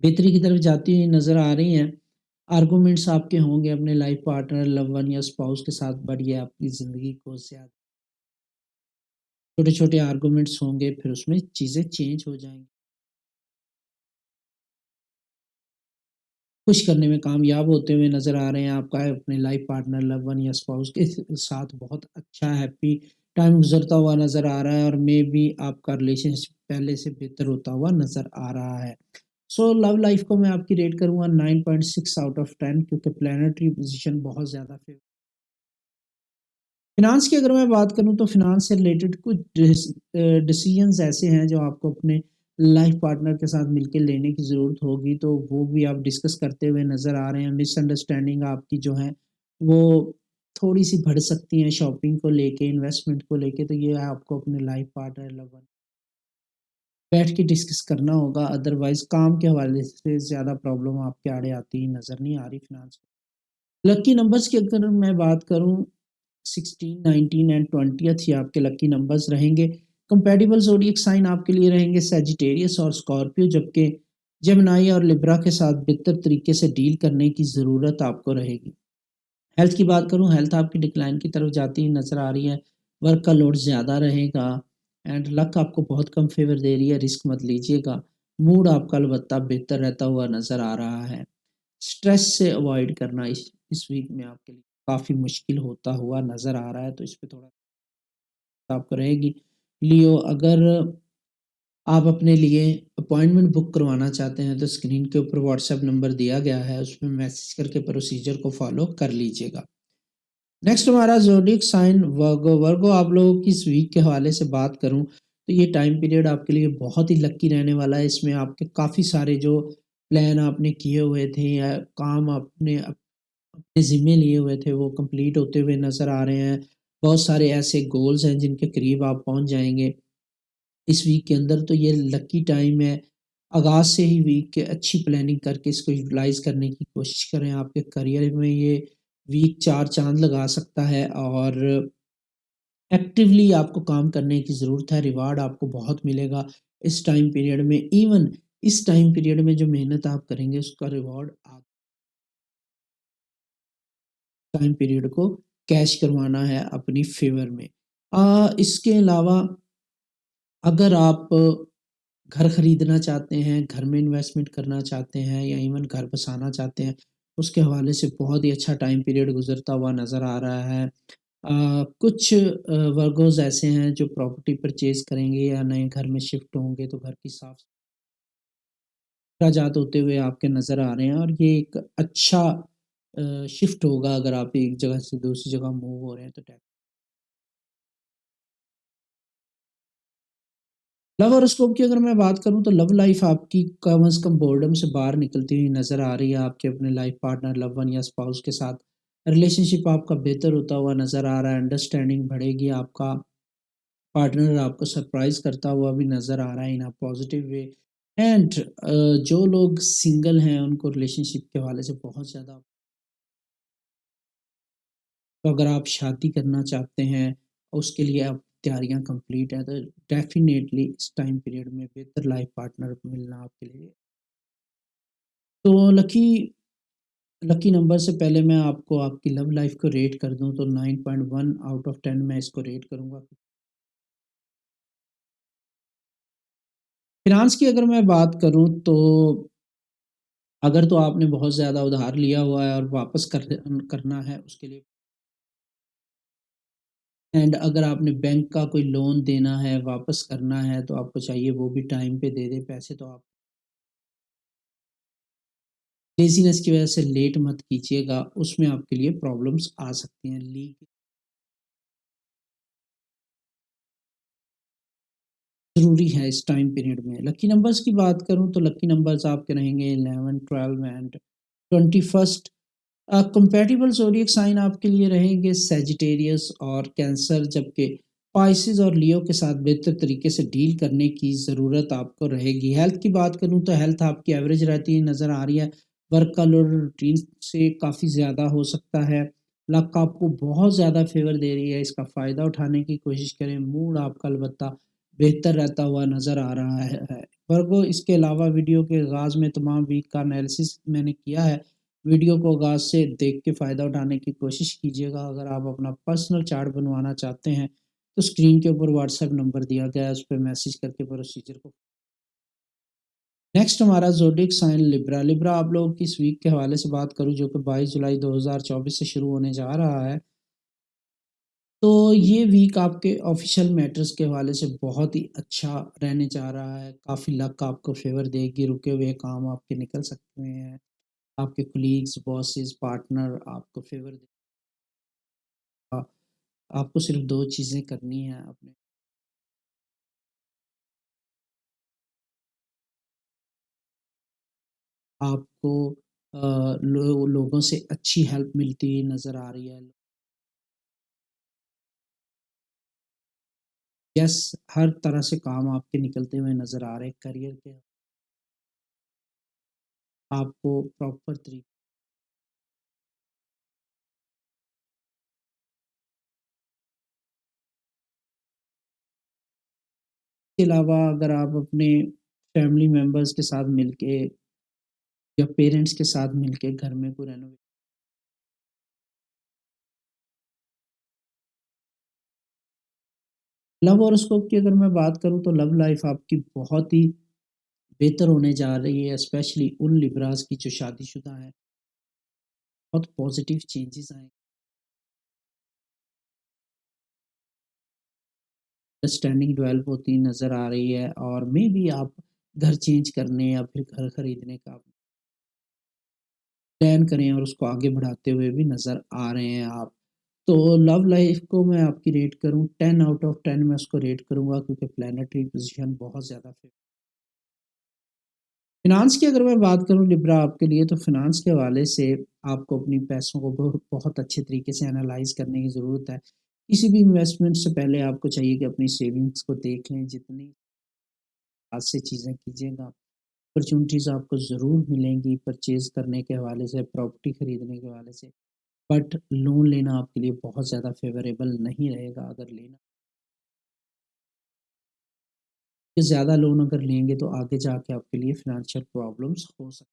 बेहतरी की तरफ जाती हुई नज़र आ रही हैं। आर्गुमेंट्स आपके होंगे अपने लाइफ पार्टनर, लव वन या स्पाउस के साथ, बट ये आपकी ज़िंदगी को ज़्यादा छोटे-छोटे आर्गुमेंट्स होंगे, फिर उसमें चीज़ें चेंज हो जाएँगी। खुश करने में कामयाब होते हुए नज़र आ रहे हैं। आपका अपने लाइफ पार्टनर, लव वन या स्पाउस के साथ बहुत अच्छा हैप्पी टाइम गुज़रता हुआ नज़र आ रहा है और मेबी आपका रिलेशनशिप पहले से बेहतर होता हुआ नज़र आ रहा है। सो लव लाइफ को मैं आपकी रेट करूँगा 9.6 आउट ऑफ 10 क्योंकि प्लैनेटरी पोज़ीशन बहुत ज़्यादा फ़िनांस की अगर मैं बात करूँ तो फ़िनांस से रिलेटेड कुछ डिसीज़न्स ऐसे हैं जो आपको अपने लाइफ़ पार्टनर के साथ मिलके लेने की ज़रूरत होगी, तो वो भी आप डिस्कस करते हुए नज़र आ रहे हैं। मिसअंडरस्टैंडिंग आपकी जो है वो थोड़ी-सी बढ़ सकती हैं शॉपिंग को लेके, इन्वेस्टमेंट को लेके, तो ये आपको अपने लाइफ़ पार्टनर, लव वन बैठ के डिस्कस करना होगा, अदरवाइज़ काम के हवाले से ज़्यादा प्रॉब्लम आपके आड़े आती ही नज़र नहीं आ रही फ़िनांस में। लकी नंबर्स की अगर मैं बात करूँ 16, 19 एंड 20th ये आपके लकी नंबर्स रहेंगे। कंपैटिबल ज़ोडिएक साइन आपके लिए रहेंगे सैजिटेरियस और स्कॉर्पियो, जबकि जेमिनी और लिब्रा के साथ बेहतर तरीके से डील करने की ज़रूरत आपको रहेगी। हेल्थ की बात करूँ, हेल्थ आपकी डिक्लाइन की तरफ जाती हुई नज़र आ रही है। वर्क का लोड ज़्यादा रहेगा एंड लक आपको बहुत कम फ़ेवर दे रही है, रिस्क मत लीजिएगा। मूड आपका अलबत्ता बेहतर रहता हुआ नज़र आ रहा है। स्ट्रेस से अवॉइड करना इस वीक में आपके लिए काफ़ी मुश्किल होता हुआ नज़र आ रहा है, तो इस पे थोड़ा आपको रहेगी। लियो अगर आप अपने लिए अपॉइंटमेंट बुक करवाना चाहते हैं तो स्क्रीन के ऊपर व्हाट्सएप नंबर दिया गया है, उसमें मैसेज करके प्रोसीजर को फॉलो कर लीजिएगा। नेक्स्ट हमारा ज़ोडिएक साइन वर्गो। वर्गो आप लोगों की इस वीक के हवाले से बात करूँ तो ये टाइम पीरियड आपके लिए बहुत ही लकी रहने वाला है। इसमें आपके काफ़ी सारे जो प्लान आपने किए हुए थे या काम आपने अपने ज़िम्मे लिए हुए थे वो कंप्लीट होते हुए नज़र आ रहे हैं। बहुत सारे ऐसे गोल्स हैं जिनके करीब आप पहुँच जाएँगे इस वीक के अंदर, तो ये लकी टाइम है। आगाज़ से ही वीक के अच्छी प्लानिंग करके इसको यूटिलाइज़ करने की कोशिश करें। आपके करियर में ये वीक 4 चाँद लगा सकता है और एक्टिवली आपको काम करने की ज़रूरत है, रिवार्ड आपको बहुत मिलेगा इस टाइम पीरियड में। इवन इस टाइम पीरियड में जो मेहनत आप करेंगे उसका रिवार्ड आप टाइम पीरियड को कैश करवाना है अपनी फ़ेवर में। इसके अलावा अगर आप घर खरीदना चाहते हैं, घर में इन्वेस्टमेंट करना चाहते हैं या इवन घर बसाना चाहते हैं, उसके हवाले से बहुत ही अच्छा टाइम पीरियड गुज़रता हुआ नज़र आ रहा है। कुछ वर्गोज़ ऐसे हैं जो प्रॉपर्टी परचेज़ करेंगे या नए घर में शिफ्ट होंगे तो घर की साफ अखराजात होते हुए आपके नज़र आ रहे हैं और ये एक अच्छा शिफ्ट होगा अगर आप एक जगह से दूसरी जगह मूव हो रहे हैं तो लव हॉरोस्कोप की अगर मैं बात करूँ तो लव लाइफ आपकी कम से कम बोर्डम से बाहर निकलती हुई नज़र आ रही है। आपके अपने लाइफ पार्टनर, लव वन या स्पाउस के साथ रिलेशनशिप आपका बेहतर होता हुआ नज़र आ रहा है। अंडरस्टैंडिंग बढ़ेगी, आपका पार्टनर आपको सरप्राइज़ करता हुआ भी नज़र आ रहा है इन अ पॉजिटिव वे। एंड जो लोग सिंगल हैं उनको रिलेशनशिप के हवाले से बहुत ज़्यादा, तो अगर आप शादी करना चाहते हैं, उसके लिए आप तैयारियां कंप्लीट हैं, तो डेफ़िनेटली इस टाइम पीरियड में बेहतर लाइफ़ पार्टनर मिलना आपके लिए। तो लकी नंबर से पहले मैं आपको आपकी लव लाइफ़ को रेट कर दूँ तो 9.1 आउट ऑफ 10 मैं इसको रेट करूँगा। फ़िनांस की अगर मैं बात करूँ तो अगर तो आपने बहुत ज़्यादा उधार लिया हुआ है और वापस करना है उसके लिए, एंड अगर आपने बैंक का कोई लोन देना है, वापस करना है तो आपको चाहिए वो भी टाइम पे दे दे पैसे, तो आप लेज़ीनेस की वज़ह से लेट मत कीजिएगा, उसमें आपके लिए प्रॉब्लम्स आ सकती हैं। लीक ज़रूरी है इस टाइम पीरियड में। लकी नंबर्स की बात करूँ तो लकी नंबर्स आपके रहेंगे 11, 12 and 21st। Compatible zodiac sign आपके लिए रहेंगे सैजिटेरियस और कैंसर, जबकि पाइसेस और लियो के साथ बेहतर तरीके से डील करने की ज़रूरत आपको रहेगी। हेल्थ की बात करूँ तो हेल्थ आपकी एवरेज रहती नज़र आ रही है। वर्क का लोड रूटीन से काफ़ी ज़्यादा हो सकता है। लक आपको बहुत ज़्यादा फ़ेवर दे रही है, इसका फ़ायदा उठाने की कोशिश करें। मूड आपका अलबत्ता बेहतर रहता हुआ नज़र आ रहा है। वर्गो, इसके अलावा वीडियो के आगाज़ में तमाम वीक का एनालिसिस मैंने किया है। वीडियो को आगाज़ से देख के फ़ायदा उठाने की कोशिश कीजिएगा। अगर आप अपना पर्सनल चार्ट बनवाना चाहते हैं, तो स्क्रीन के ऊपर व्हाट्सएप नंबर दिया गया है, उस पे मैसेज करके प्रोसीजर को। नेक्स्ट हमारा ज़ोडिएक साइन लिब्रा। लिब्रा आप लोगों की इस वीक के हवाले से बात करूँ जो कि 22 जुलाई 2024 से शुरू होने जा रहा है। तो ये वीक आपके ऑफ़िशियल मैटर्स के हवाले से बहुत ही अच्छा रहने जा रहा है। काफ़ी लक आपको फ़ेवर देगी, रुके हुए काम आपके निकल सकते हैं। आपके कलीग्स, बॉसेस, पार्टनर आपको फ़ेवर दे, आपको सिर्फ़ 2 चीज़ें करनी हैं अपने, आपको लोगों से अच्छी हेल्प मिलती हुई नज़र आ रही है। यस, हर तरह से काम आपके निकलते हुए नज़र आ रहे हैं। करियर के आपको प्रॉपर तरीके के अलावा अगर आप अपने फैमिली मेंबर्स के साथ मिलके या पेरेंट्स के साथ मिलके घर में कोई रेनोवेट, लव हॉरोस्कोप की अगर मैं बात करूँ तो लव लाइफ़ आपकी बहुत ही बेहतर होने जा रही है, स्पेशली उन लिब्रास की जो शादीशुदा हैं। बहुत पॉजिटिव चेंजेस आए, अंडरस्टैंडिंग डेवलप होती नज़र आ रही है, और मे बी आप घर चेंज करने या फिर घर खरीदने का प्लान करें और उसको आगे बढ़ाते हुए भी नज़र आ रहे हैं आप। तो लव लाइफ़ को मैं आपकी रेट करूँ 10 आउट ऑफ 10 मैं उसको रेट करूँगा, क्योंकि प्लैनेटरी पोज़ीशन बहुत ज़्यादा फ़िनांस की अगर मैं बात करूँ लिब्रा आपके लिए, तो फ़िनांस के हवाले से आपको अपनी पैसों को बहुत अच्छे तरीके से एनालाइज़ करने की ज़रूरत है। किसी भी इन्वेस्टमेंट से पहले आपको चाहिए कि अपनी सेविंग्स को देख लें, जितनी आज से चीज़ें कीजिएगा, अपॉर्च्युनिटीज़ आपको ज़रूर मिलेंगी परचेज़ करने के हवाले से, प्रॉपर्टी खरीदने के हवाले से। बट लोन लेना आपके लिए बहुत ज़्यादा फ़ेवरेबल नहीं रहेगा। अगर लेना, ज़्यादा लोन अगर लेंगे तो आगे जाके आपके लिए फ़ाइनेंशियल प्रॉब्लम्स हो सकती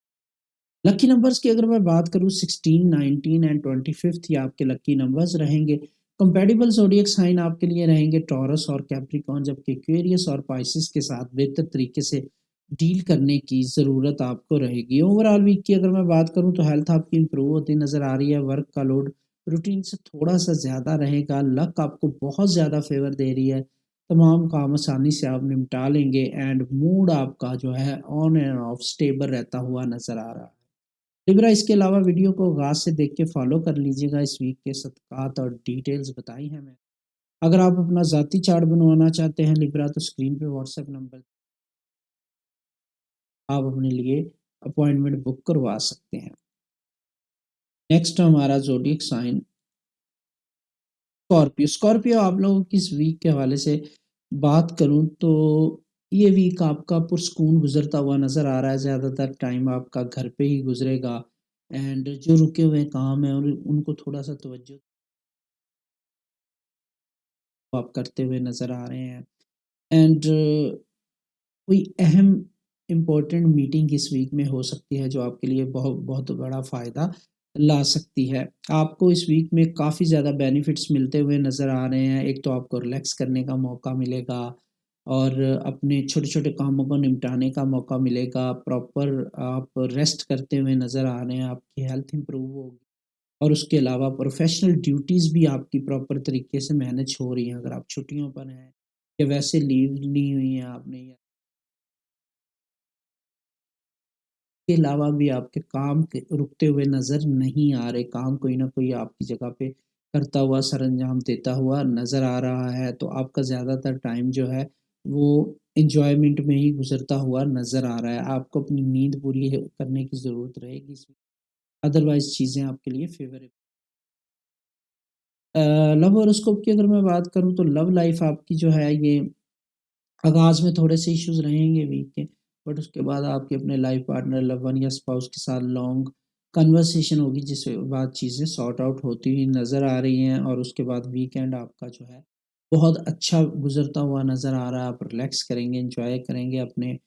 हैं। लकी नंबर्स की अगर मैं बात करूँ 16, 19 एंड 25th, ये आपके लकी नंबर्स रहेंगे। कंपैटिबल ज़ोडिएक साइन आपके लिए रहेंगे टॉरस और कैप्रिकॉर्न, जबकि एक्वेरियस और पाइसेस के साथ बेहतर तरीके से डील करने की ज़रूरत आपको रहेगी। ओवरऑल वीक की अगर मैं बात करूँ तो हेल्थ आपकी इम्प्रूव होती नज़र आ रही है। वर्क का लोड रूटीन से थोड़ा-सा ज़्यादा रहेगा। लक आपको बहुत ज़्यादा फ़ेवर दे रही है। तमाम काम आसानी से आप निपटा लेंगे, एंड मूड आपका जो है ऑन एंड ऑफ स्टेबल रहता हुआ नज़र आ रहा है। लिब्रा इसके अलावा वीडियो को आगाज़ से देख के फॉलो कर लीजिएगा। इस वीक के सदक़ात और डिटेल्स बताई हैं मैंने। अगर आप अपना ज़ाती चार्ट बनवाना चाहते हैं लिब्रा तो स्क्रीन पे व्हाट्सएप नंबर आप अपने लिए अपॉइंटमेंट बुक करवा सकते हैं। नेक्स्ट हमारा ज़ोडिएक साइन स्कॉर्पियो। स्कॉर्पियो आप लोगों की इस वीक के हवाले से बात करूं तो ये वीक आपका पुरस्कून गुजरता हुआ नज़र आ रहा है। ज़्यादातर टाइम आपका घर पे ही गुजरेगा एंड जो रुके हुए काम हैं उनको थोड़ा सा तवज्जो आप करते हुए नज़र आ रहे हैं एंड कोई अहम इम्पोर्टेंट मीटिंग इस वीक में हो सकती है जो आपके लिए बहुत बहुत बड़ा फ़ायदा ला सकती है। आपको इस वीक में काफ़ी ज़्यादा बेनिफिट्स मिलते हुए नज़र आ रहे हैं। एक तो आपको रिलैक्स करने का मौका मिलेगा और अपने छोटे-छोटे कामों को निपटाने का मौका मिलेगा। प्रॉपर आप रेस्ट करते हुए नज़र आ रहे हैं, आपकी हेल्थ इम्प्रूव होगी और उसके अलावा प्रोफ़ेशनल ड्यूटीज़ भी आपकी प्रॉपर तरीके से मैनेज हो रही हैं। अगर आप छुट्टियों पर हैं या वैसे लीव ली हुई हैं आपने या के अलावा भी आपके काम के रुकते हुए नज़र नहीं आ रहे, काम कोई न कोई आपकी जगह पे करता हुआ सरअंजाम देता हुआ नज़र आ रहा है, तो आपका ज़्यादातर टाइम जो है वो एन्जॉयमेंट में ही गुज़रता हुआ नज़र आ रहा है। आपको अपनी नींद पूरी करने की ज़रूरत रहेगी इसमें, अदरवाइज़ चीज़ें आपके लिए फ़ेवरेबल लव हॉरोस्कोप की अगर मैं बात करूँ तो लव लाइफ़ आपकी जो है ये आगाज़ में थोड़े से इश्यूज़ रहेंगे वीक के, बट उसके बाद आपके अपने लाइफ़ पार्टनर, लव वन या स्पाउस के साथ लॉन्ग कन्वर्सेशन होगी जिसके बाद चीज़ें सॉर्ट आउट होती हुई नज़र आ रही हैं और उसके बाद वीकेंड आपका जो है बहुत अच्छा गुज़रता हुआ नज़र आ रहा है। आप रिलैक्स करेंगे, एन्जॉय करेंगे अपने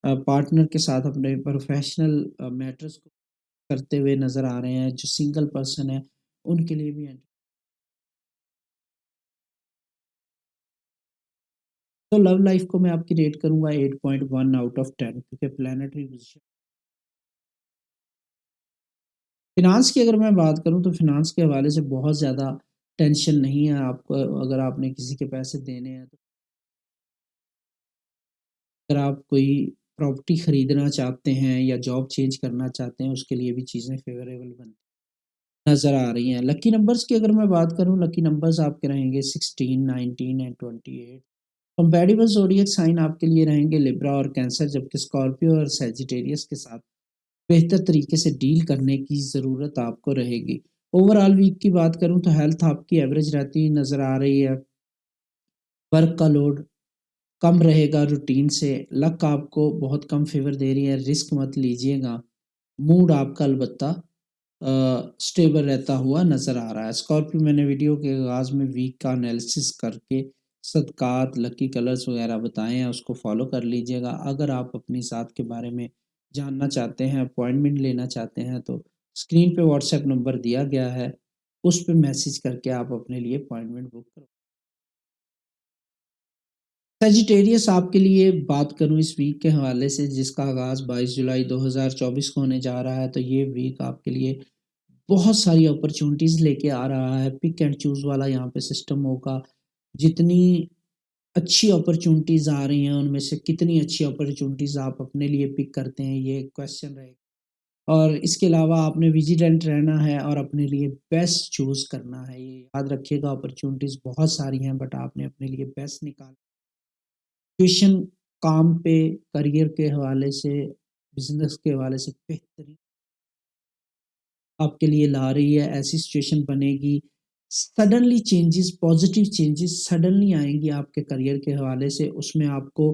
पार्टनर के साथ अपने प्रोफ़ेशनल मैटर्स को करते हुए नज़र आ रहे हैं। जो सिंगल पर्सन है, उनके लिए भी तो लव लाइफ़ को मैं आपकी रेट करूँगा 8.1 आउट ऑफ 10 क्योंकि प्लैनेटरी पोज़ीशन फ़िनांस की अगर मैं बात करूँ तो फ़िनांस के हवाले से बहुत ज़्यादा टेंशन नहीं है आपको अगर आपने किसी के पैसे देने हैं तो अगर आप कोई प्रॉपर्टी खरीदना चाहते हैं या जॉब चेंज करना चाहते हैं उसके लिए भी चीज़ें फ़ेवरेबल नज़र आ रही हैं। लकी नंबर्स की अगर मैं बात करूँ लकी नंबर्स आपके रहेंगे 16, 19 एंड 28। कंपैटिबल ज़ोडिएक साइन आपके लिए रहेंगे लिब्रा और कैंसर जबकि स्कॉर्पियो और सैजिटेरियस के साथ बेहतर तरीके से डील करने की ज़रूरत आपको रहेगी। ओवरऑल वीक की बात करूँ तो हेल्थ आपकी एवरेज रहती नज़र आ रही है। वर्क का लोड कम रहेगा रूटीन से, लक आपको बहुत कम फ़ेवर दे रही है, रिस्क मत लीजिएगा। मूड आपका अलबत्ता स्टेबल रहता हुआ नज़र आ रहा है। स्कॉर्पियो मैंने वीडियो के आगाज़ में वीक का एनालिसिस करके सदक़ात, लकी कलर्स वग़ैरह बताए हैं, उसको फ़ॉलो कर लीजिएगा। अगर आप अपनी ज़ात के बारे में जानना चाहते हैं, अपॉइंटमेंट लेना चाहते हैं, तो स्क्रीन पे व्हाट्सएप नंबर दिया गया है, उस पे मैसेज करके आप अपने लिए अपॉइंटमेंट बुक करो। सजिटेरियस आपके लिए बात करूँ इस वीक के हवाले से जिसका आगाज़ 22 जुलाई 2024 को होने जा रहा है, तो ये वीक आपके लिए बहुत सारी अपॉर्च्युनिटीज़ लेके आ रहा है। पिक एंड चूज़ वाला यहाँ पे सिस्टम होगा। जितनी अच्छी अपॉर्च्युनिटीज़ आ रही हैं, उनमें से कितनी अच्छी अपॉर्च्युनिटीज़ आप अपने लिए पिक करते हैं, ये क्वेश्चन रहेगा। और इसके अलावा आपने विजिलेंट रहना है और अपने लिए बेस्ट चूज़ करना है। ये याद रखिएगा अपॉर्च्युनिटीज़ बहुत सारी हैं बट आपने अपने लिए बेस्ट निकाल सिचुएशन काम पे, करियर के हवाले से, बिज़नेस के हवाले से बेहतरीन आपके लिए ला रही है, ऐसी सिचुएशन बनेगी। Suddenly changes, positive changes suddenly आएँगी आपके करियर के हवाले से, उसमें आपको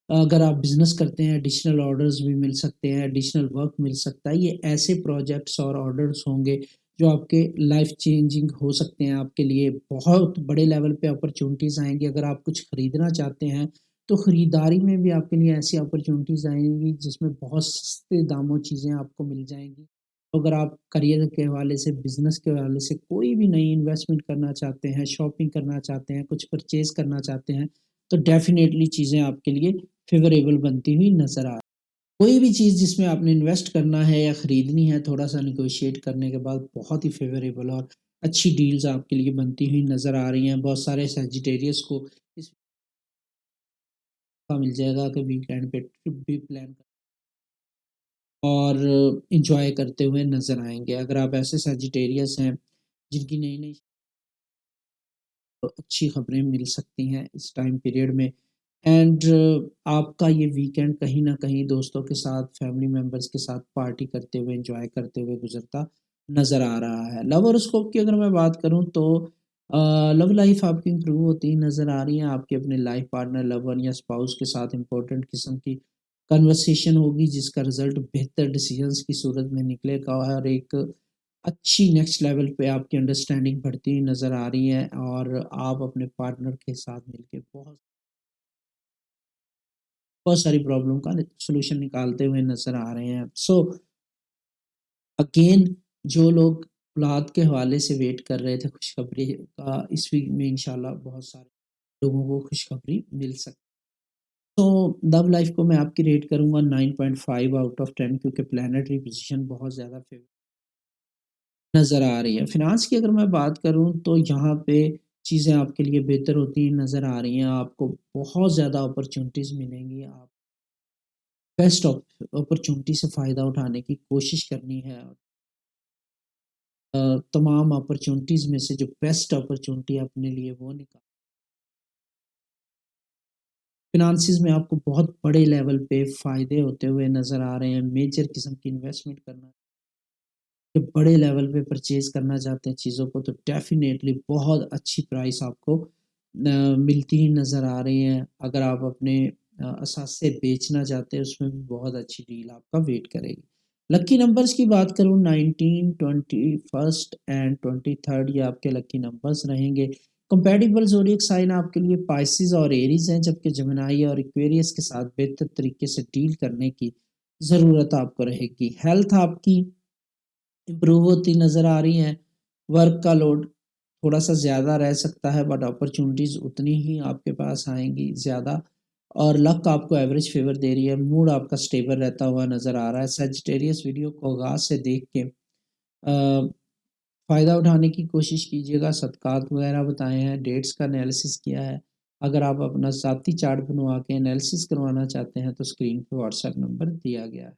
अगर आप बिज़नेस करते हैं, एडिशनल ऑर्डर्स भी मिल सकते हैं, एडिशनल वर्क मिल सकता है। ये ऐसे प्रोजेक्ट्स और ऑर्डर्स होंगे, जो आपके लाइफ़ चेंजिंग हो सकते हैं आपके लिए। बहुत बड़े लेवल पे अपॉर्च्युनिटीज़ आएँगी, अगर आप कुछ खरीदना चाहते हैं, तो खरीदारी में भी आपके लिए ऐसी अपॉर्च्युनिटीज़ आएँगी, जिसमें बहुत सस्ते दामों चीज़ें आपको मिल जाएँगी। अगर आप करियर के हवाले से, बिज़नेस के हवाले से कोई भी नई इन्वेस्टमेंट करना चाहते हैं, शॉपिंग करना चाहते हैं, कुछ परचेज़ करना चाहते हैं, तो डेफ़िनेटली चीज़ें आपके लिए फ़ेवरेबल बनती हुई नज़र आ कोई भी चीज़ जिसमें आपने इन्वेस्ट करना है या खरीदनी है, थोड़ा-सा नेगोशिएट करने के बाद बहुत ही फ़ेवरेबल और अच्छी डील्स आपके लिए बनती हुई नज़र आ रही हैं। बहुत सारे सजिटेरियस को इस मौका मिल जाएगा कि वीकेंड पे ट्रिप भी प्लान और एंजॉय करते हुए नज़र आएँगे। अगर आप ऐसे सजिटेरियस हैं जिनकी नई-नई अच्छी खबरें मिल सकती हैं इस टाइम पीरियड में एंड आपका ये वीकेंड कहीं न कहीं दोस्तों के साथ, फैमिली मेंबर्स के साथ पार्टी करते हुए, एन्जॉय करते हुए गुज़रता नज़र आ रहा है। लव हॉरोस्कोप की अगर मैं बात करूँ तो लव लाइफ़ आपकी इम्प्रूव होती नज़र आ रही है। आपके अपने लाइफ़ पार्टनर, लव वन या स्पाउस के साथ इम्पोर्टेंट किस्म की कन्वर्सेशन होगी जिसका रिज़ल्ट बेहतर डिसीज़न्स की सूरत में निकलेगा और एक अच्छी नेक्स्ट लेवल पे आपकी अंडरस्टैंडिंग बढ़ती हुई नज़र आ रही है और आप अपने पार्टनर के साथ मिलके बहुत सारी प्रॉब्लम का सॉल्यूशन निकालते हुए नज़र आ रहे हैं। सो अगेन जो लोग औलाद के हवाले से वेट कर रहे थे खुशखबरी का, इस वीक में इंशाल्लाह बहुत सारे लोगों को खुशखबरी मिल सकती है। तो लव लाइफ को मैं आपकी रेट करूँगा 9.5 आउट ऑफ 10 क्योंकि प्लैनेटरी पोज़ीशन बहुत ज़्यादा फेवर नज़र आ रही है। फ़िनांस की अगर मैं बात करूँ तो यहाँ पे चीज़ें आपके लिए बेहतर होती नज़र आ रही हैं। आपको बहुत ज़्यादा अपॉर्च्युनिटीज़ मिलेंगी। आप बेस्ट अपॉर्च्युनिटी से फ़ायदा उठाने की कोशिश करनी है। तमाम अपॉर्च्युनिटीज़ में से जो बेस्ट अपॉर्च्युनिटी अपने लिए वो निकाल फ़िनांसिस में आपको बहुत बड़े लेवल पे फ़ायदे होते हुए नज़र आ रहे हैं। मेजर किस्म की इन्वेस्टमेंट करना कि बड़े लेवल पे परचेज़ करना चाहते हैं चीज़ों को तो डेफ़िनेटली बहुत अच्छी प्राइस आपको मिलती ही नज़र आ रही हैं। अगर आप अपने असासे बेचना चाहते हैं उसमें भी बहुत अच्छी डील आपका वेट करेगी। लकी नंबर्स की बात करूँ 19, 21st एंड 23rd ये आपके लकी नंबर्स रहेंगे। कंपैटिबल ज़ोडिएक साइन आपके लिए पाइसेस और एरीज़ हैं जबकि जेमिनी और एक्वेरियस के साथ बेहतर तरीके से डील करने की ज़रूरत आपको रहेगी। हेल्थ आपकी इम्प्रूव होती नज़र आ रही हैं। वर्क का लोड थोड़ा-सा ज़्यादा रह सकता है बट अपॉर्च्युनिटीज़ उतनी ही आपके पास आएँगी ज़्यादा और लक आपको एवरेज फ़ेवर दे रही है। मूड आपका स्टेबल रहता हुआ नज़र आ रहा है। सजिटेरियस वीडियो को आगाज़ से देख के फ़ायदा उठाने की कोशिश कीजिएगा। सदक़ात वग़ैरह बताए हैं, डेट्स का एनालिसिस किया है। अगर आप अपना ज़ाती चार्ट बनवा के एनालिसिस करवाना चाहते हैं तो स्क्रीन पे व्हाट्सएप नंबर दिया गया है।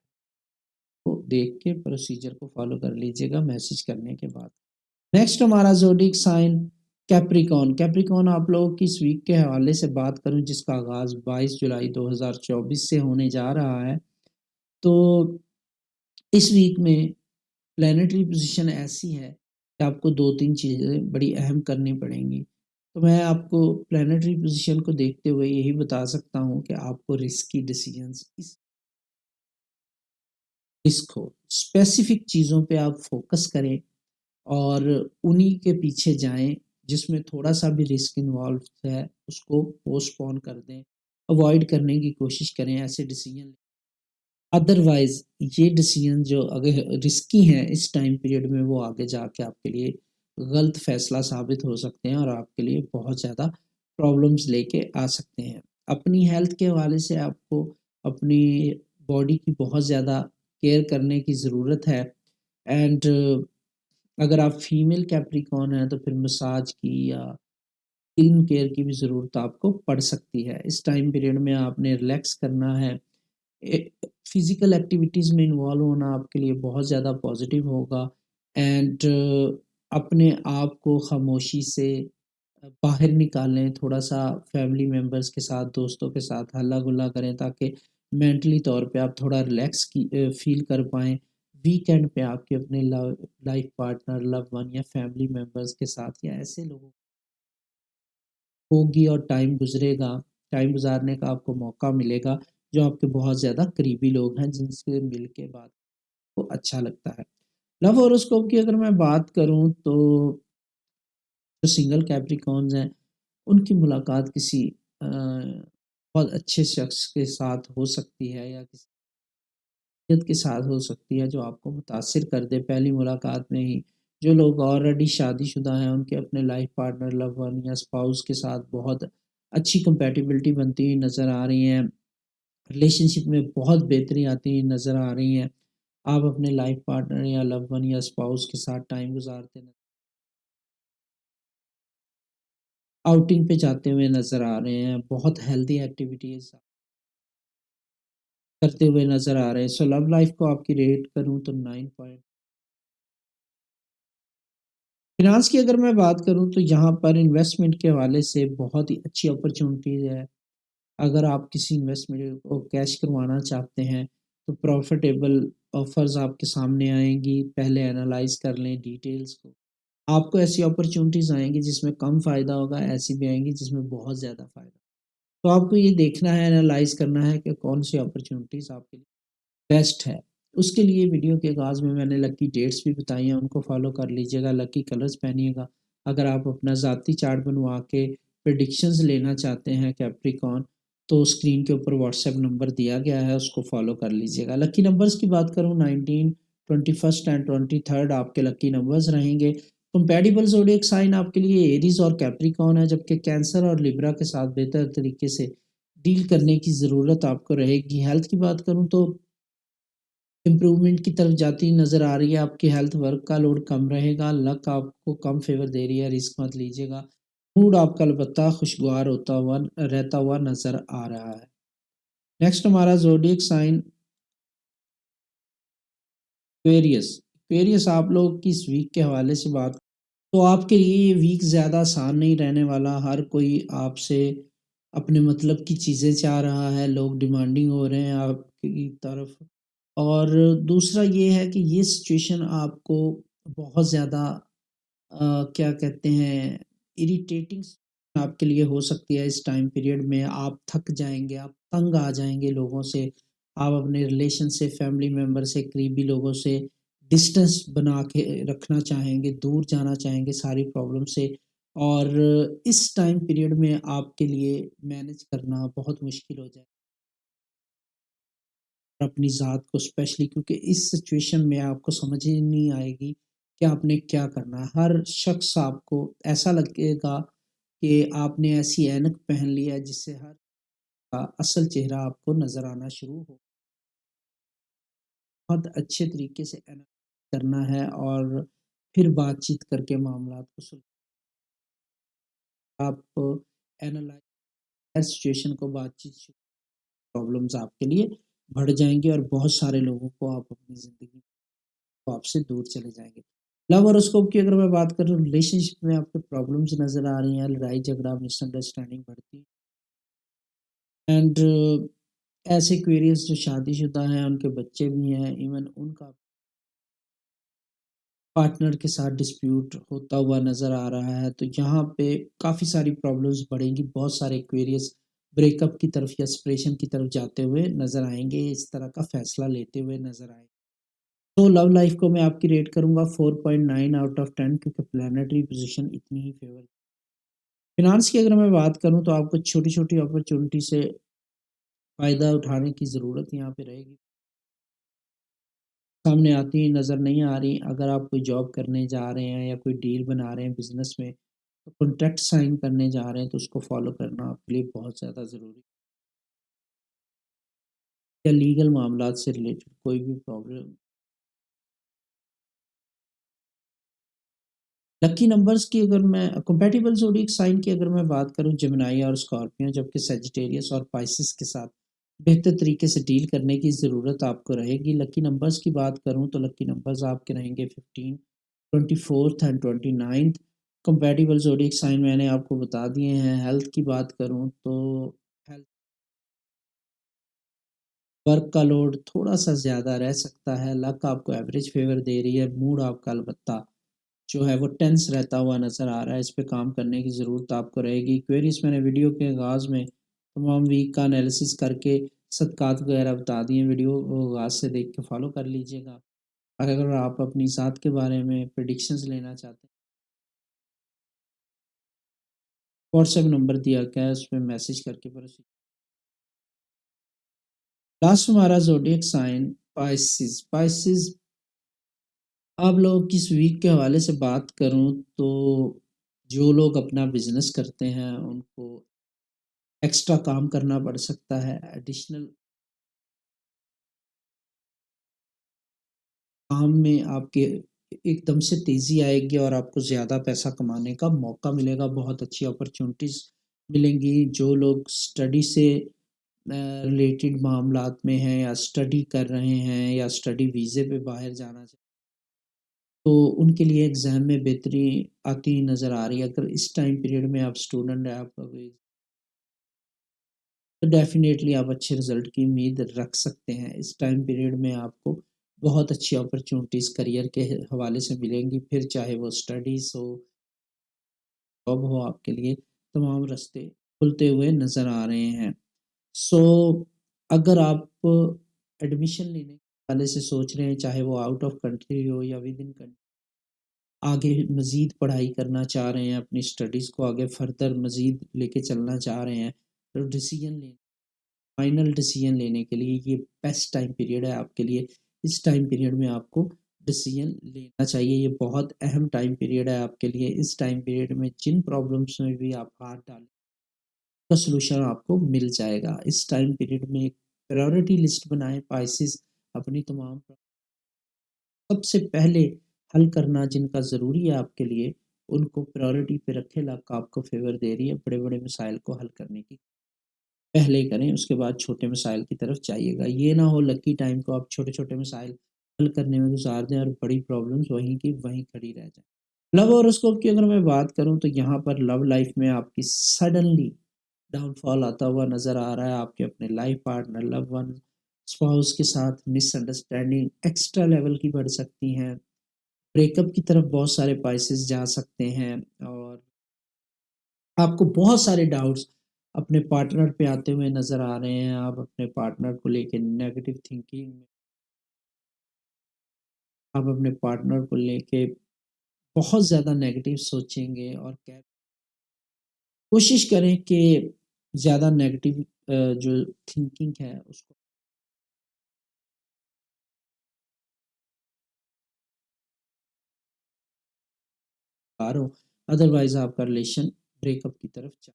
तो देख के प्रोसीजर को फॉलो कर लीजिएगा मैसेज करने के बाद। नेक्स्ट हमारा ज़ोडिएक साइन कैप्रिकॉर्न। कैप्रिकॉर्न आप लोगों की इस वीक के हवाले से बात करूँ जिसका आगाज़ 22 जुलाई 2024 से होने जा रहा है। तो इस वीक में प्लैनेटरी पोज़ीशन ऐसी है कि आपको 2-3 चीज़ें बड़ी अहम करनी पड़ेंगी। तो मैं आपको प्लैनेटरी पोज़ीशन को देखते हुए यही बता सकता हूँ कि आपको रिस्की डिसीज़न्स इस रिस्क हो, स्पेसिफ़िक चीज़ों पे आप फ़ोकस करें और उन्हीं के पीछे जाएँ, जिसमें थोड़ा-सा भी रिस्क इन्वॉल्व है, उसको पोस्टपोन कर दें, अवॉइड करने की कोशिश करें ऐसे डिसीज़न। अदरवाइज़ ये डिसीज़न जो अगर रिस्की हैं इस टाइम पीरियड में वो आगे जाके आपके लिए गलत फ़ैसला साबित हो सकते हैं और आपके लिए बहुत ज़्यादा प्रॉब्लम्स लेके आ सकते हैं। अपनी हेल्थ के हवाले से आपको अपनी बॉडी की बहुत ज़्यादा केयर करने की ज़रूरत है एंड अगर आप फीमेल कैप्रिकॉर्न हैं तो फिर मसाज की या स्किन केयर की भी ज़रूरत आपको पड़ सकती है। इस टाइम पीरियड में आपने रिलैक्स करना है। फिज़िकल एक्टिविटीज़ में इन्वॉल्व होना आपके लिए बहुत ज़्यादा पॉजिटिव होगा एंड अपने आप को खामोशी से बाहर निकालें, थोड़ा-सा फैमिली मेंबर्स के साथ, दोस्तों के साथ हल्ला-गुल्ला करें ताकि मेंटली तौर पे आप थोड़ा रिलैक्स फ़ील कर पाएँ। वीकेंड पे आपके अपने लाइफ़ पार्टनर, लव्ड वन या फैमिली मेंबर्स के साथ या ऐसे लोगों होगी और टाइम गुज़ारने का आपको मौका मिलेगा, जो आपके बहुत ज़्यादा करीबी लोग हैं, जिनसे मिल के बात को अच्छा लगता है। लव हॉरोस्कोप की अगर मैं बात करूँ तो जो सिंगल कैप्रिकॉर्न्स हैं, उनकी मुलाकात किसी बहुत अच्छे शख्स के साथ हो सकती है या किसी के साथ हो सकती है जो आपको मुतासिर कर दे पहली मुलाकात में ही। जो लोग ऑलरेडी शादीशुदा हैं उनके अपने लाइफ पार्टनर, लव वन या स्पाउस के साथ बहुत अच्छी कंपैटिबिलिटी बनती हुई नज़र आ रही हैं। रिलेशनशिप में बहुत बेहतरी आती हुई नज़र आ रही हैं। आप अपने लाइफ पार्टनर या लव वन या स्पाउस के साथ टाइम गुज़ारते न आउटिंग पे जाते हुए नज़र आ रहे हैं। बहुत हेल्दी एक्टिविटीज़ करते हुए नज़र आ रहे हैं। सो लव लाइफ को आपकी रेट करूँ तो 9 पॉइंट। फ़िनांस की अगर मैं बात करूँ तो यहाँ पर इन्वेस्टमेंट के हवाले से बहुत ही अच्छी अपॉर्च्युनिटीज़ है। अगर आप किसी इन्वेस्टमेंट को कैश करवाना चाहते हैं, तो प्रॉफ़िटेबल ऑफ़र्स आपके सामने आएँगी, पहले एनालाइज़ कर लें डिटेल्स को। आपको ऐसी अपॉर्च्युनिटीज़ आएँगी जिसमें कम फ़ायदा होगा, ऐसी भी आएँगी जिसमें बहुत ज़्यादा फ़ायदा। तो आपको ये देखना है, एनालाइज़ करना है कि कौन-सी अपॉर्च्युनिटीज़ आपके लिए बेस्ट है। उसके लिए वीडियो के आगाज़ में मैंने लकी डेट्स भी बताई हैं, उनको फ़ॉलो कर लीजिएगा, लकी कलर्स पहनिएगा। अगर आप अपना ज़ाती चार्ट बनवा के प्रेडिक्शंस लेना चाहते हैं कैप्रिकॉर्न, तो स्क्रीन के ऊपर व्हाट्सएप नंबर दिया गया है, उसको फ़ॉलो कर लीजिएगा। लकी नंबर्स की बात करूँ 19, 21st एंड 23rd आपके लकी नंबर्स रहेंगे। कंपैटिबल ज़ोडिएक साइन आपके लिए एरीज़ और कैप्रिकॉर्न है, जबकि कैंसर और लिब्रा के साथ बेहतर तरीके से डील करने की ज़रूरत आपको रहेगी। हेल्थ की बात करूँ तो इम्प्रूवमेंट की तरफ जाती नज़र आ रही है, आपकी हेल्थ वर्क का लोड कम रहेगा, लक आपको कम फ़ेवर दे रही है, रिस्क मत लीजिएगा। मूड आपका अलबत्ता खुशगवार होता हुआ रहता हुआ नज़र आ रहा है। नेक्स्ट हमारा ज़ोडिएक साइन एक्वेरियस। एक्वेरियस आप लोगों की इस वीक के हवाले से बात तो आपके लिए ये वीक ज़्यादा आसान नहीं रहने वाला। हर कोई आपसे अपने मतलब की चीज़ें चाह रहा है, लोग डिमांडिंग हो रहे हैं आपकी तरफ। और दूसरा ये है कि ये सिचुएशन आपको बहुत ज़्यादा क्या कहते हैं इरिटेटिंग आपके लिए हो सकती है। इस टाइम पीरियड में आप थक जाएँगे, आप तंग आ जाएँगे लोगों से, आप अपने रिलेशन से, फैमिली मेंबर से, करीबी लोगों से डिस्टेंस बना के रखना चाहेंगे, दूर जाना चाहेंगे सारी प्रॉब्लम से। और इस टाइम पीरियड में आपके लिए मैनेज करना बहुत मुश्किल हो जाए अपनी ज़ात को स्पेशली, क्योंकि इस सिचुएशन में आपको समझ ही नहीं आएगी कि आपने क्या करना है। हर शख्स आपको ऐसा लगेगा कि आपने ऐसी ऐनक पहन ली है जिससे हर का असल चेहरा आपको नज़र आना शुरू हो। बहुत अच्छे तरीके से एनालाइज़ करना है और फिर बातचीत करके मामलात को आप एनालाइज़ हर सिचुएशन को बातचीत से प्रॉब्लम्स आपके लिए बढ़ जाएँगी और बहुत सारे लोगों को आप अपनी ज़िंदगी वो आपसे दूर चले जाएँगे। लव हॉरोस्कोप की अगर मैं बात करूँ, रिलेशनशिप में आपको प्रॉब्लम्स नज़र आ रही हैं, लड़ाई झगड़ा, मिसअंडरस्टैंडिंग बढ़ती एंड ऐसे क्वेरीज जो शादीशुदा हैं, उनके बच्चे भी हैं, इवन उनका पार्टनर के साथ डिस्प्यूट होता हुआ नज़र आ रहा है, तो यहाँ पे काफ़ी सारी प्रॉब्लम्स बढ़ेंगी। बहुत सारे क्वेरीज ब्रेकअप की तरफ या सेपरेशन की तरफ जाते हुए नज़र आएँगे, इस तरह का फैसला लेते हुए नज़र आएँगे। तो लव लाइफ को मैं आपकी रेट करूँगा 4.9 आउट ऑफ 10, क्योंकि प्लैनेटरी पोज़ीशन इतनी ही फ़ेवर। फ़िनांस की अगर मैं बात करूँ तो आपको छोटी-छोटी अपॉर्च्युनिटी से फ़ायदा उठाने की ज़रूरत यहाँ पे रहेगी। सामने आती नज़र नहीं आ रही। अगर आप कोई जॉब करने जा रहे हैं या कोई डील बना रहे हैं बिज़नेस में, तो कॉन्ट्रैक्ट साइन करने जा रहे हैं, तो उसको फ़ॉलो करना आपके लिए बहुत ज़्यादा ज़रूरी है। या लीगल मामलात से रिलेटेड कोई भी प्रॉब्लम। लकी नंबर्स की अगर मैं कंपैटिबल ज़ोडिएक साइन की अगर मैं बात करूँ, जेमिनी और स्कॉर्पियो, जबकि सजिटेरियस और पाइसेस के साथ बेहतर तरीके से डील करने की ज़रूरत आपको रहेगी। लकी नंबर्स की बात करूँ तो लकी नंबर्स आपके रहेंगे 15, 24th and 29th। Compatible zodiac sign मैंने आपको बता दिए हैं। हेल्थ की बात करूँ तो हेल्थ वर्क का लोड थोड़ा-सा ज़्यादा रह सकता है। लक आपको एवरेज फ़ेवर दे रही है। मूड आपका अलबत्ता जो है वो टेंस रहता हुआ नज़र आ रहा है, इस पे काम करने की ज़रूरत आपको रहेगी। क्वेरीज़ मैंने वीडियो के आगाज़ में तमाम वीक का एनालिसिस करके सदक़ात वगैरह बता दिए, वीडियो को आगाज़ से देख के फ़ॉलो कर लीजिएगा। अगर आप अपनी ज़ात के बारे में प्रेडिक्शंस लेना चाहते हैं, व्हाट्सएप नंबर दिया गया है, उसपे मैसेज करके प्रोसीड। लास्ट हमारा ज़ोडिएक साइन पाइसेस। पाइसेस आप लोगों की इस वीक के हवाले से बात करूँ तो जो लोग अपना बिज़नेस करते हैं, उनको एक्स्ट्रा काम करना पड़ सकता है, एडिशनल काम में आपके एकदम से तेज़ी आएगी और आपको ज़्यादा पैसा कमाने का मौका मिलेगा, बहुत अच्छी अपॉर्च्युनिटीज़ मिलेंगी। जो लोग स्टडी से रिलेटेड मामलात में हैं या स्टडी कर रहे हैं या स्टडी वीज़े पे बाहर जाना चाहते हैं, तो उनके लिए एग्ज़ाम में बेहतरी आती नज़र आ रही है। अगर इस टाइम पीरियड में आप स्टूडेंट हैं, आपका कोई, तो डेफ़िनेटली आप अच्छे रिज़ल्ट की उम्मीद रख सकते हैं। इस टाइम पीरियड में आपको बहुत अच्छी अपॉर्च्युनिटीज़ करियर के हवाले से मिलेंगी, फिर चाहे वो स्टडीज़ हो, जॉब हो, आपके लिए तमाम रास्ते खुलते हुए नज़र आ रहे हैं। सो अगर आप एडमिशन लेने वाले से सोच रहे हैं, चाहे वो आउट ऑफ कंट्री हो या विद इन कंट्री, आगे मज़ीद पढ़ाई करना चाह रहे हैं, अपनी स्टडीज़ को आगे फर्दर मज़ीद लेके चलना चाह रहे हैं, तो फाइनल डिसीजन लेने के लिए ये बेस्ट टाइम पीरियड है आपके लिए। इस टाइम पीरियड में आपको डिसीजन लेना चाहिए। ये बहुत अहम टाइम पीरियड है आपके लिए। इस टाइम पीरियड में जिन प्रॉब्लम्स में भी आप हाथ डालें, का सॉल्यूशन आपको मिल जाएगा। इस टाइम पीरियड में एक प्रायोरिटी लिस्ट बनाएँ, पाइसेस अपनी तमाम सबसे पहले हल करना जिनका ज़रूरी है आपके लिए, उनको प्रायोरिटी पे रखें। लक आपको फ़ेवर दे रही है, बड़े-बड़े मसाइल को हल करने की पहले करें, उसके बाद छोटे मसाइल की तरफ जाइएगा। ये ना हो लकी टाइम को आप छोटे-छोटे मसाइल हल करने में गुज़ार दें और बड़ी प्रॉब्लम्स वहीं की वहीं खड़ी रह जाएँ। लव हॉरोस्कोप की अगर मैं बात करूँ तो यहाँ पर लव लाइफ़ में आपकी सडनली डाउनफॉल आता हुआ नज़र आ रहा है। आपके अपने life partner, love one, spouse के साथ मिसअंडरस्टैंडिंग एक्स्ट्रा लेवल की बढ़ सकती हैं। ब्रेकअप की तरफ बहुत सारे पाइसेस जा सकते हैं और आपको बहुत सारे डाउट्स अपने पार्टनर पे आते हुए नज़र आ रहे हैं। आप अपने पार्टनर को लेके नेगेटिव थिंकिंग में, आप अपने पार्टनर को लेके बहुत ज़्यादा नेगेटिव सोचेंगे और क्या कोशिश करें कि ज़्यादा नेगेटिव जो थिंकिंग है उसको पारो, अदरवाइज़ आपका रिलेशन ब्रेकअप की तरफ जा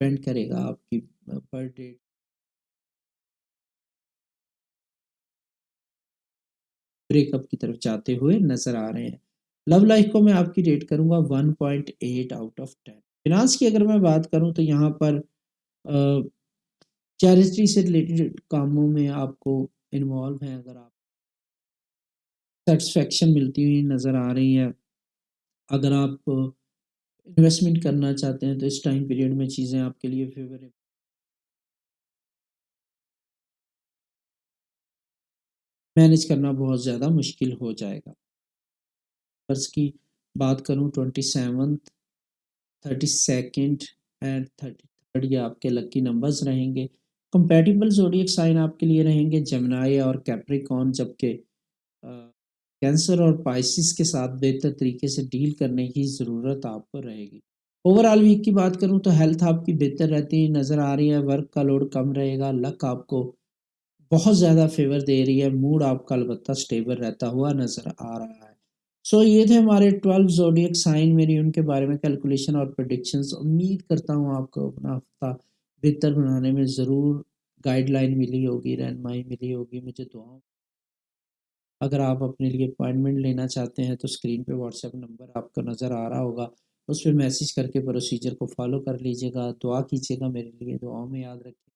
डिपेंड करेगा आपकी बर्थडे ब्रेकअप की तरफ जाते हुए नज़र आ रहे हैं। लव लाइफ को मैं आपकी रेट करूँगा 1.8 आउट ऑफ 10। फ़िनांस की अगर मैं बात करूँ तो यहाँ पर अ, चैरिटी से रिलेटेड कामों में आपको इन्वॉल्व हैं, अगर आप सैटिस्फैक्शन मिलती हुई नज़र आ रही है। अगर आप इन्वेस्टमेंट करना चाहते हैं तो इस टाइम पीरियड में चीज़ें आपके लिए फ़ेवरेबल, मैनेज करना बहुत ज़्यादा मुश्किल हो जाएगा। नंबर्स की बात करूँ 27th, 32nd एंड 33rd, ये आपके लकी नंबर्स रहेंगे। कंपैटिबल ज़ोडिएक साइन आपके लिए रहेंगे जेमिनी और कैप्रिकॉर्न, जबकि कैंसर और पाइसिस के साथ बेहतर तरीके से डील करने की ज़रूरत आपको रहेगी। ओवरऑल वीक की बात करूँ तो हेल्थ आपकी बेहतर रहती नज़र आ रही है, वर्क का लोड कम रहेगा, लक आपको बहुत ज़्यादा फ़ेवर दे रही है, मूड आपका अलबत्ता स्टेबल रहता हुआ नज़र आ रहा है। सो ये थे हमारे 12 ज़ोडिएक साइन, मेरी उनके बारे में कैलकुलेशन और प्रेडिक्शंस। उम्मीद करता हूँ आपको अपना हफ़्ता बेहतर बनाने में ज़रूर गाइडलाइन मिली होगी, रहनुमाई मिली होगी। मुझे दुआओं, अगर आप अपने लिए अपॉइंटमेंट लेना चाहते हैं तो स्क्रीन पे व्हाट्सएप नंबर आपको नज़र आ रहा होगा, उस पे मैसेज करके प्रोसीजर को फ़ॉलो कर लीजिएगा। दुआ कीजिएगा मेरे लिए, दुआओं में याद रखिए।